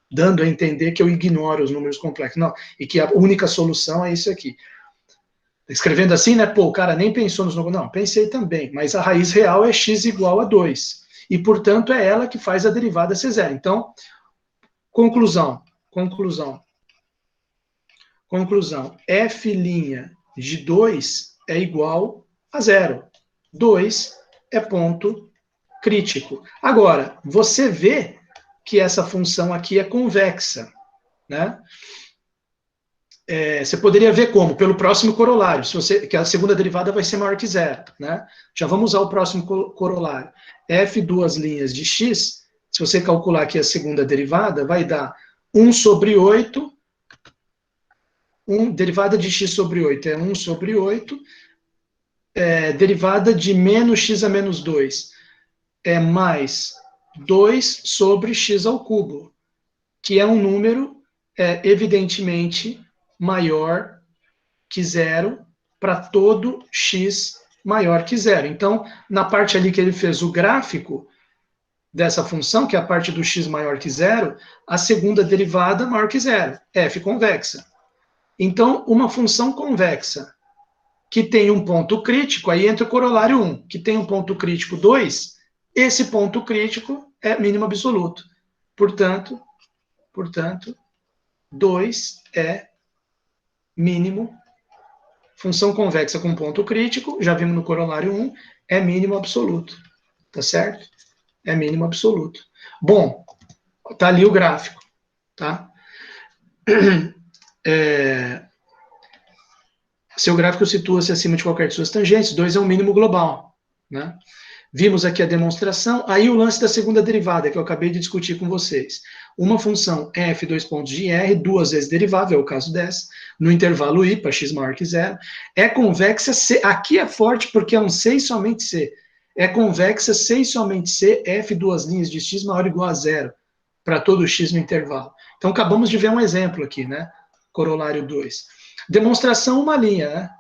dando a entender que eu ignoro os números complexos. Não, e que a única solução é isso aqui. Escrevendo assim, né? Pô, o cara nem pensou nos números. Não, pensei também, mas a raiz real é x igual a 2. E, portanto, é ela que faz a derivada ser zero. Então, conclusão. F' de 2 é igual a zero. 2 é ponto crítico. Agora, você vê que essa função aqui é convexa, né? Você poderia ver como? Pelo próximo corolário, que a segunda derivada vai ser maior que zero, né? Já vamos usar o próximo corolário. F duas linhas de x, se você calcular aqui a segunda derivada, vai dar 1 sobre 8, derivada de x sobre 8 é 1 sobre 8, derivada de menos x a menos 2 é mais 2 sobre x ao cubo, que é um número, evidentemente, maior que zero para todo x maior que zero. Então, na parte ali que ele fez o gráfico dessa função, que é a parte do x maior que zero, a segunda derivada maior que zero, f convexa. Então, uma função convexa que tem um ponto crítico, aí entra o corolário 1, que tem um ponto crítico 2, esse ponto crítico é mínimo absoluto. Portanto, 2 é mínimo. Função convexa com ponto crítico, já vimos no corolário 1, é mínimo absoluto. Tá certo? É mínimo absoluto. Bom, tá ali o gráfico, tá? Seu gráfico situa-se acima de qualquer de suas tangentes, 2 é um mínimo global, né? Vimos aqui a demonstração, aí o lance da segunda derivada, que eu acabei de discutir com vocês. Uma função f, dois pontos de r, duas vezes derivável, é o caso dessa, no intervalo i, para x maior que zero, é convexa C, aqui é forte porque é um C e somente C, é convexa C e somente C, f duas linhas de x maior ou igual a zero, para todo x no intervalo. Então, acabamos de ver um exemplo aqui, né? Corolário 2. Demonstração, uma linha, né?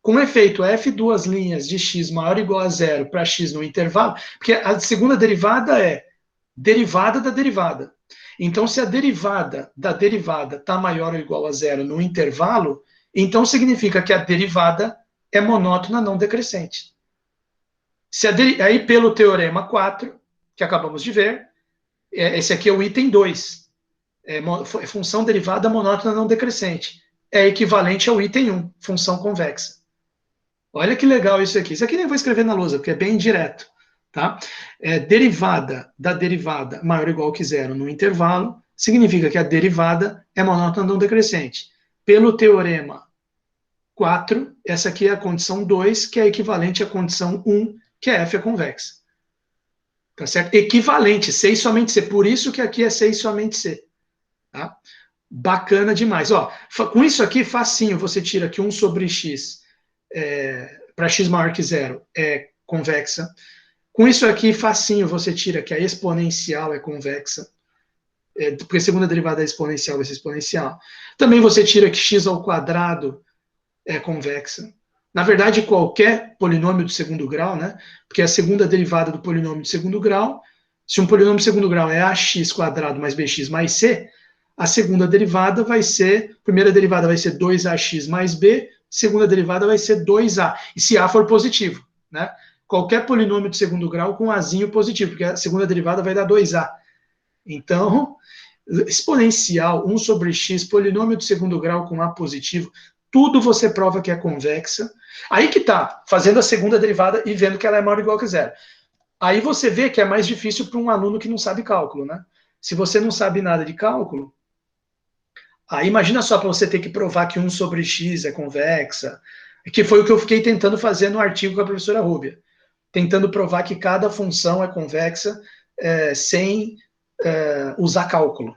Com efeito f duas linhas de x maior ou igual a zero para x no intervalo, porque a segunda derivada é derivada da derivada. Então, se a derivada da derivada está maior ou igual a zero no intervalo, então significa que a derivada é monótona não decrescente. Aí, pelo teorema 4, que acabamos de ver, esse aqui é o item 2, função derivada monótona não decrescente. É equivalente ao item 1, função convexa. Olha que legal isso aqui. Isso aqui nem vou escrever na lousa, porque é bem direto. Tá? Derivada da derivada maior ou igual que zero no intervalo, significa que a derivada é monótona não decrescente. Pelo teorema 4, essa aqui é a condição 2, que é equivalente à condição 1, que é f é convexa. Tá certo? Equivalente, C e somente C. Por isso que aqui é C e somente C. Tá? Bacana demais. Ó, com isso aqui, facinho, você tira aqui 1 sobre x para x maior que zero é convexa. Com isso aqui, facinho, você tira que a exponencial é convexa, porque a segunda derivada da exponencial vai ser exponencial. Também você tira que x ao quadrado é convexa. Na verdade, qualquer polinômio de segundo grau, né? Porque a segunda derivada do polinômio de segundo grau, se um polinômio de segundo grau é ax quadrado mais bx mais c, a segunda derivada vai ser, primeira derivada vai ser 2ax mais b, segunda derivada vai ser 2a, e se a for positivo, né? Qualquer polinômio de segundo grau com azinho positivo, porque a segunda derivada vai dar 2a. Então, exponencial, 1 sobre x, polinômio de segundo grau com a positivo, tudo você prova que é convexa. Aí que tá, fazendo a segunda derivada e vendo que ela é maior ou igual que zero. Aí você vê que é mais difícil para um aluno que não sabe cálculo, né? Se você não sabe nada de cálculo, aí imagina só para você ter que provar que 1 sobre x é convexa, que foi o que eu fiquei tentando fazer no artigo com a professora Rúbia, tentando provar que cada função é convexa sem usar cálculo,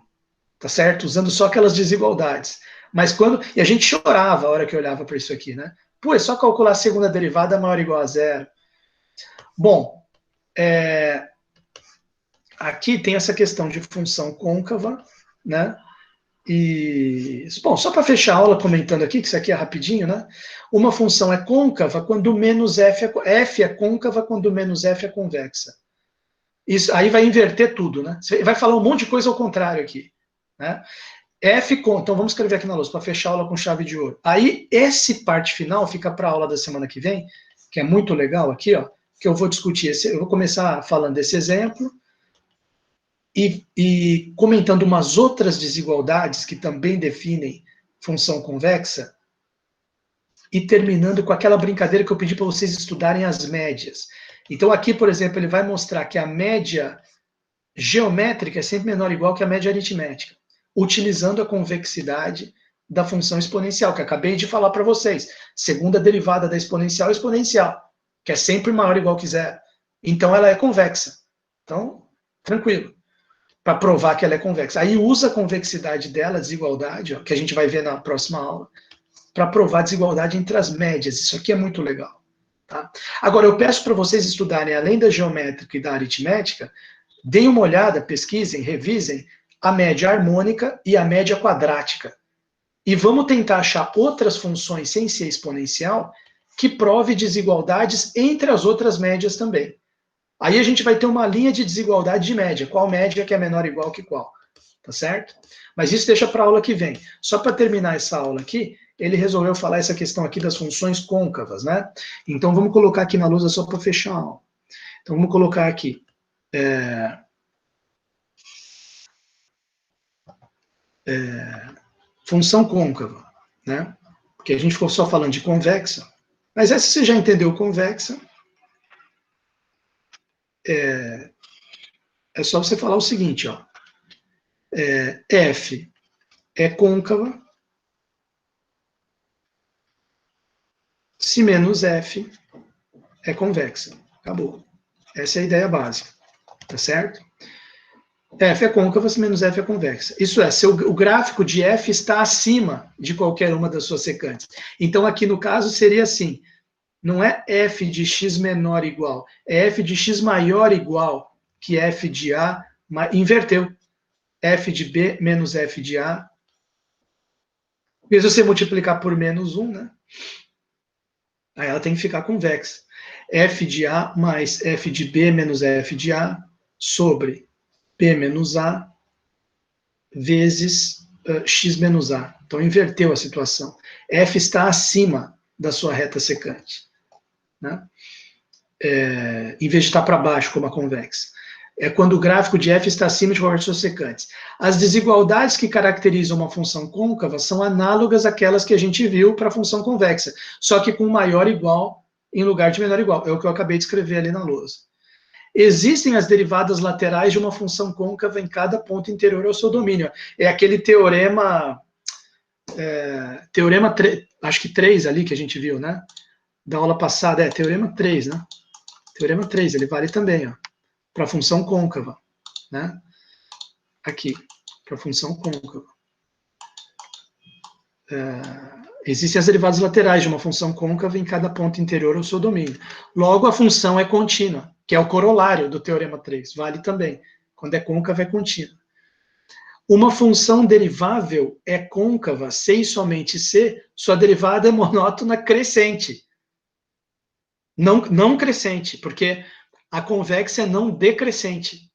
tá certo? Usando só aquelas desigualdades. Mas e a gente chorava a hora que olhava para isso aqui, né? Pô, é só calcular a segunda derivada maior ou igual a zero. Bom, aqui tem essa questão de função côncava, né? E, bom, só para fechar a aula comentando aqui, que isso aqui é rapidinho, né? Uma função é côncava quando menos f é côncava quando menos f é convexa. Isso aí vai inverter tudo, né? Você vai falar um monte de coisa ao contrário aqui, né? Então vamos escrever aqui na lousa para fechar a aula com chave de ouro. Aí esse parte final fica para a aula da semana que vem, que é muito legal aqui, ó, que eu vou discutir. Eu vou começar falando desse exemplo e comentando umas outras desigualdades que também definem função convexa e terminando com aquela brincadeira que eu pedi para vocês estudarem as médias. Então aqui, por exemplo, ele vai mostrar que a média geométrica é sempre menor ou igual que a média aritmética, utilizando a convexidade da função exponencial, que acabei de falar para vocês. Segunda derivada da exponencial é exponencial, que é sempre maior ou igual que zero. Então ela é convexa. Então, tranquilo. Para provar que ela é convexa. Aí usa a convexidade dela, a desigualdade, ó, que a gente vai ver na próxima aula, para provar a desigualdade entre as médias. Isso aqui é muito legal. Tá? Agora, eu peço para vocês estudarem, além da geométrica e da aritmética, deem uma olhada, pesquisem, revisem a média harmônica e a média quadrática. E vamos tentar achar outras funções sem ser exponencial que prove desigualdades entre as outras médias também. Aí a gente vai ter uma linha de desigualdade de média. Qual média que é menor ou igual que qual? Tá certo? Mas isso deixa para a aula que vem. Só para terminar essa aula aqui, ele resolveu falar essa questão aqui das funções côncavas, né? Então vamos colocar aqui na lousa só para fechar a aula. Então vamos colocar aqui. Função côncava, né? Porque a gente ficou só falando de convexa. Mas essa você já entendeu convexa. É só você falar o seguinte, ó. F é côncava se menos F é convexa. Acabou. Essa é a ideia básica. Tá certo? F é côncava se menos F é convexa. Isso é, se o gráfico de F está acima de qualquer uma das suas secantes. Então, aqui no caso, seria assim. Não é F de x menor igual, é F de x maior igual que F de A, inverteu. F de B menos F de A. Mesmo você multiplicar por menos 1, né? Aí ela tem que ficar convexa. F de A mais F de B menos F de A sobre B menos A vezes x menos A. Então, inverteu a situação. F está acima da sua reta secante, né? Em vez de estar para baixo, como a convexa. É quando o gráfico de f está acima de qualquer de suas secantes. As desigualdades que caracterizam uma função côncava são análogas àquelas que a gente viu para a função convexa, só que com maior igual em lugar de menor igual. É o que eu acabei de escrever ali na lousa. Existem as derivadas laterais de uma função côncava em cada ponto interior ao seu domínio. É aquele teorema, acho que 3 ali que a gente viu, né? Da aula passada, teorema 3, né? Teorema 3, ele vale também, ó, para a função côncava, né? Aqui, para a função côncava. Existem as derivadas laterais de uma função côncava em cada ponto interior ao seu domínio. Logo, a função é contínua, que é o corolário do teorema 3, vale também. Quando é côncava, é contínua. Uma função derivável é côncava se e somente se sua derivada é monótona crescente. Não crescente, porque a convexa é não decrescente.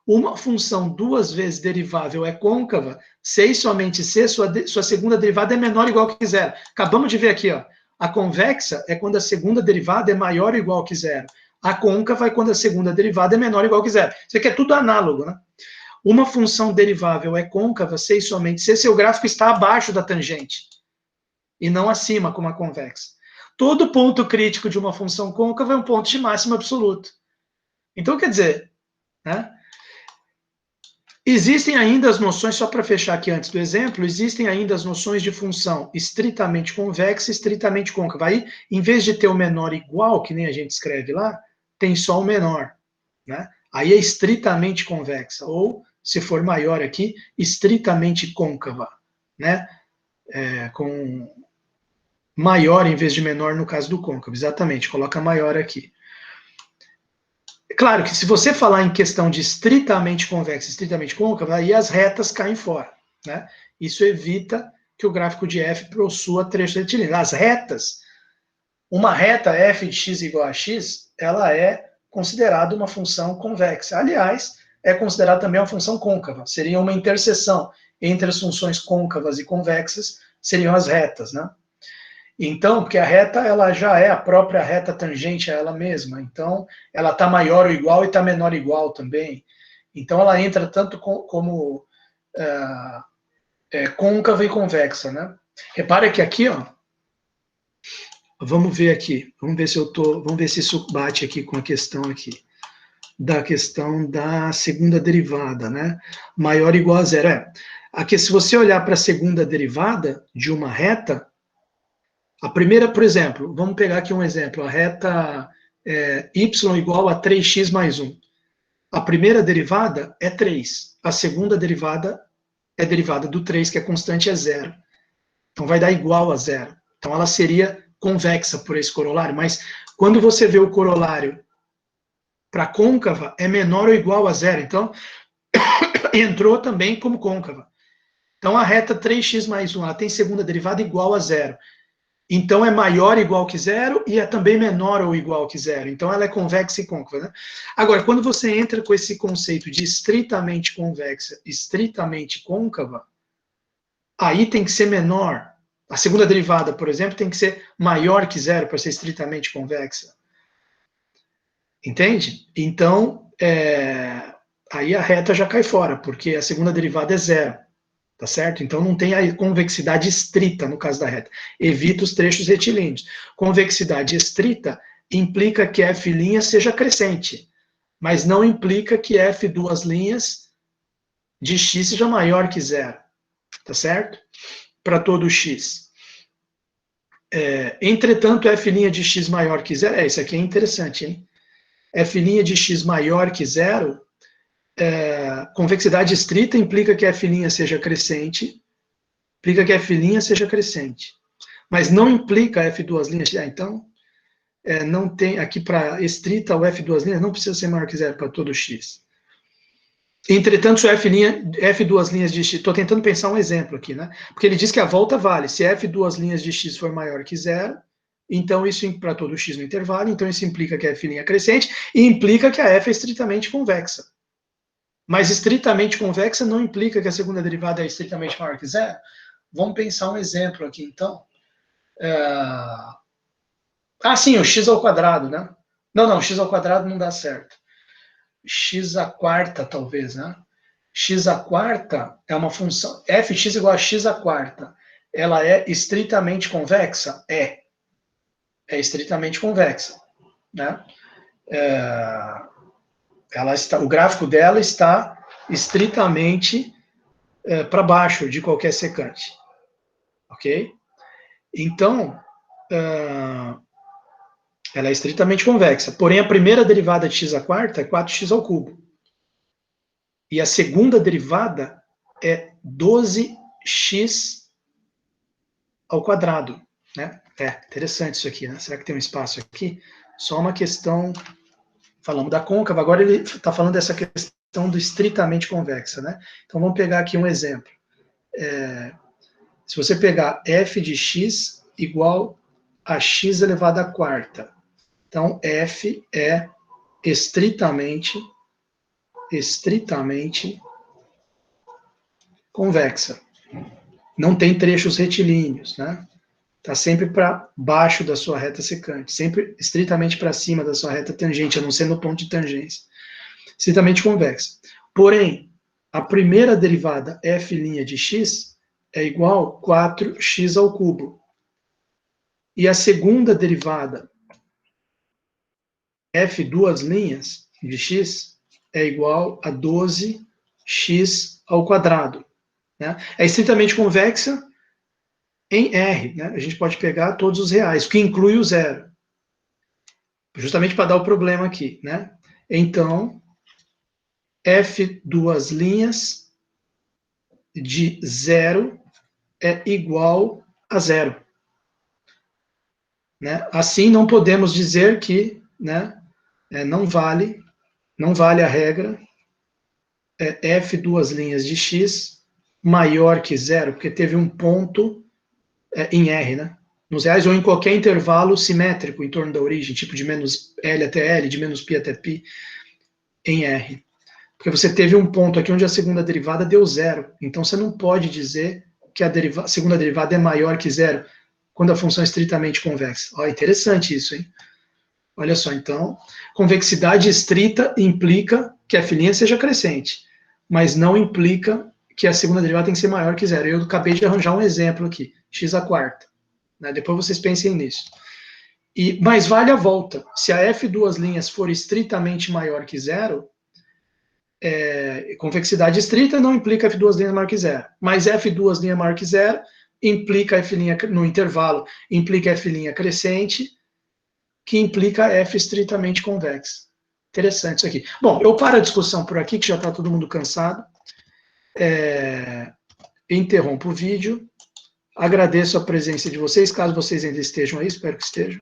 Uma função duas vezes derivável é côncava se e somente se sua segunda derivada é menor ou igual que zero. Acabamos de ver aqui, ó. A convexa é quando a segunda derivada é maior ou igual que zero. A côncava é quando a segunda derivada é menor ou igual que zero. Isso aqui é tudo análogo, né? Uma função derivável é côncava se e somente se seu gráfico está abaixo da tangente e não acima, como a convexa. Todo ponto crítico de uma função côncava é um ponto de máximo absoluto. Então, quer dizer, né? Existem ainda as noções, só para fechar aqui antes do exemplo, existem ainda as noções de função estritamente convexa e estritamente côncava. Aí, em vez de ter o menor igual, que nem a gente escreve lá, tem só o menor, né? Aí é estritamente convexa, ou, se for maior aqui, estritamente côncava, né? Com maior em vez de menor no caso do côncavo. Exatamente, coloca maior aqui. Claro que se você falar em questão de estritamente convexa e estritamente côncava, aí as retas caem fora, né? Isso evita que o gráfico de f possua trechos retilíneos. As retas, uma reta f de x igual a x, ela é considerada uma função convexa. Aliás, é considerada também uma função côncava. Seria uma interseção entre as funções côncavas e convexas, seriam as retas, né? Então, porque a reta, ela já é a própria reta tangente a ela mesma. Então, ela está maior ou igual e está menor ou igual também. Então, ela entra tanto como côncava e convexa, né? Repara que aqui, ó, vamos ver aqui, vamos ver se isso bate aqui com a questão aqui, da questão da segunda derivada, né? Maior ou igual a zero. Aqui, se você olhar para a segunda derivada de uma reta, a primeira, por exemplo, vamos pegar aqui um exemplo, a reta y igual a 3x mais 1. A primeira derivada é 3, a segunda derivada é derivada do 3, que é constante, é zero. Então vai dar igual a zero. Então ela seria convexa por esse corolário, mas quando você vê o corolário para côncava, é menor ou igual a zero. Então entrou também como côncava. Então a reta 3x mais 1, ela tem segunda derivada igual a zero. Então é maior ou igual que zero e é também menor ou igual que zero. Então ela é convexa e côncava, né? Agora, quando você entra com esse conceito de estritamente convexa, estritamente côncava, aí tem que ser menor. A segunda derivada, por exemplo, tem que ser maior que zero para ser estritamente convexa. Entende? Então, aí a reta já cai fora, porque a segunda derivada é zero. Tá certo? Então não tem a convexidade estrita no caso da reta. Evita os trechos retilíneos. Convexidade estrita implica que f' seja crescente, mas não implica que f duas linhas de x seja maior que zero. Tá certo? Para todo x. Entretanto, f' de x maior que zero, isso aqui é interessante, hein? F' de x maior que zero, convexidade estrita implica que f' seja crescente, implica que f' seja crescente. Mas não implica f duas linhas. Então, não tem aqui para estrita o f duas linhas, não precisa ser maior que zero para todo x. Entretanto, se o f duas linhas de x, estou tentando pensar um exemplo aqui, né? Porque ele diz que a volta vale. Se f duas linhas de x for maior que zero, então isso para todo x no intervalo, então isso implica que a f' é crescente e implica que a f é estritamente convexa. Mas estritamente convexa não implica que a segunda derivada é estritamente maior que zero. Vamos pensar um exemplo aqui, então. Sim, o x ao quadrado, né? Não, x ao quadrado não dá certo. X à quarta, talvez, né? X à quarta é uma função... fx igual a x à quarta. Ela é estritamente convexa? É estritamente convexa, né? O gráfico dela está estritamente para baixo de qualquer secante. Ok? Então, ela é estritamente convexa. Porém, a primeira derivada de x à quarta é 4x ao cubo. E a segunda derivada é 12x ao quadrado. Né? Interessante isso aqui, né? Será que tem um espaço aqui? Só uma questão... Falamos da côncava, agora ele está falando dessa questão do estritamente convexa, né? Então, vamos pegar aqui um exemplo. Se você pegar f de x igual a x elevado à quarta, então f é estritamente convexa. Não tem trechos retilíneos, né? Está sempre para baixo da sua reta secante, sempre estritamente para cima da sua reta tangente, a não ser no ponto de tangência. Estritamente convexa. Porém, a primeira derivada f' de x é igual a 4x ao cubo. E a segunda derivada f duas linhas de x é igual a 12x ao quadrado. Né? É estritamente convexa em R. Né? A gente pode pegar todos os reais, o que inclui o zero. Justamente para dar o problema aqui. Né? Então, f duas linhas de zero é igual a zero. né? Assim, não podemos dizer que, né, não vale a regra f duas linhas de x maior que zero, porque teve um ponto em R, né? Nos reais ou em qualquer intervalo simétrico em torno da origem, tipo de menos L até L, de menos π até π, em R. Porque você teve um ponto aqui onde a segunda derivada deu zero. Então você não pode dizer que a segunda derivada é maior que zero quando a função é estritamente convexa. Ó, interessante isso, hein? Olha só, então, convexidade estrita implica que a f' seja crescente, mas não implica que a segunda derivada tem que ser maior que zero. Eu acabei de arranjar um exemplo aqui, x à quarta. Né? Depois vocês pensem nisso. Mas vale a volta. Se a f duas linhas for estritamente maior que zero, convexidade estrita não implica f duas linhas maior que zero. Mas f duas linhas maior que zero implica f' no intervalo, implica f' crescente, que implica f estritamente convexa. Interessante isso aqui. Bom, eu paro a discussão por aqui, que já está todo mundo cansado. Interrompo o vídeo. Agradeço a presença de vocês, caso vocês ainda estejam aí, espero que estejam.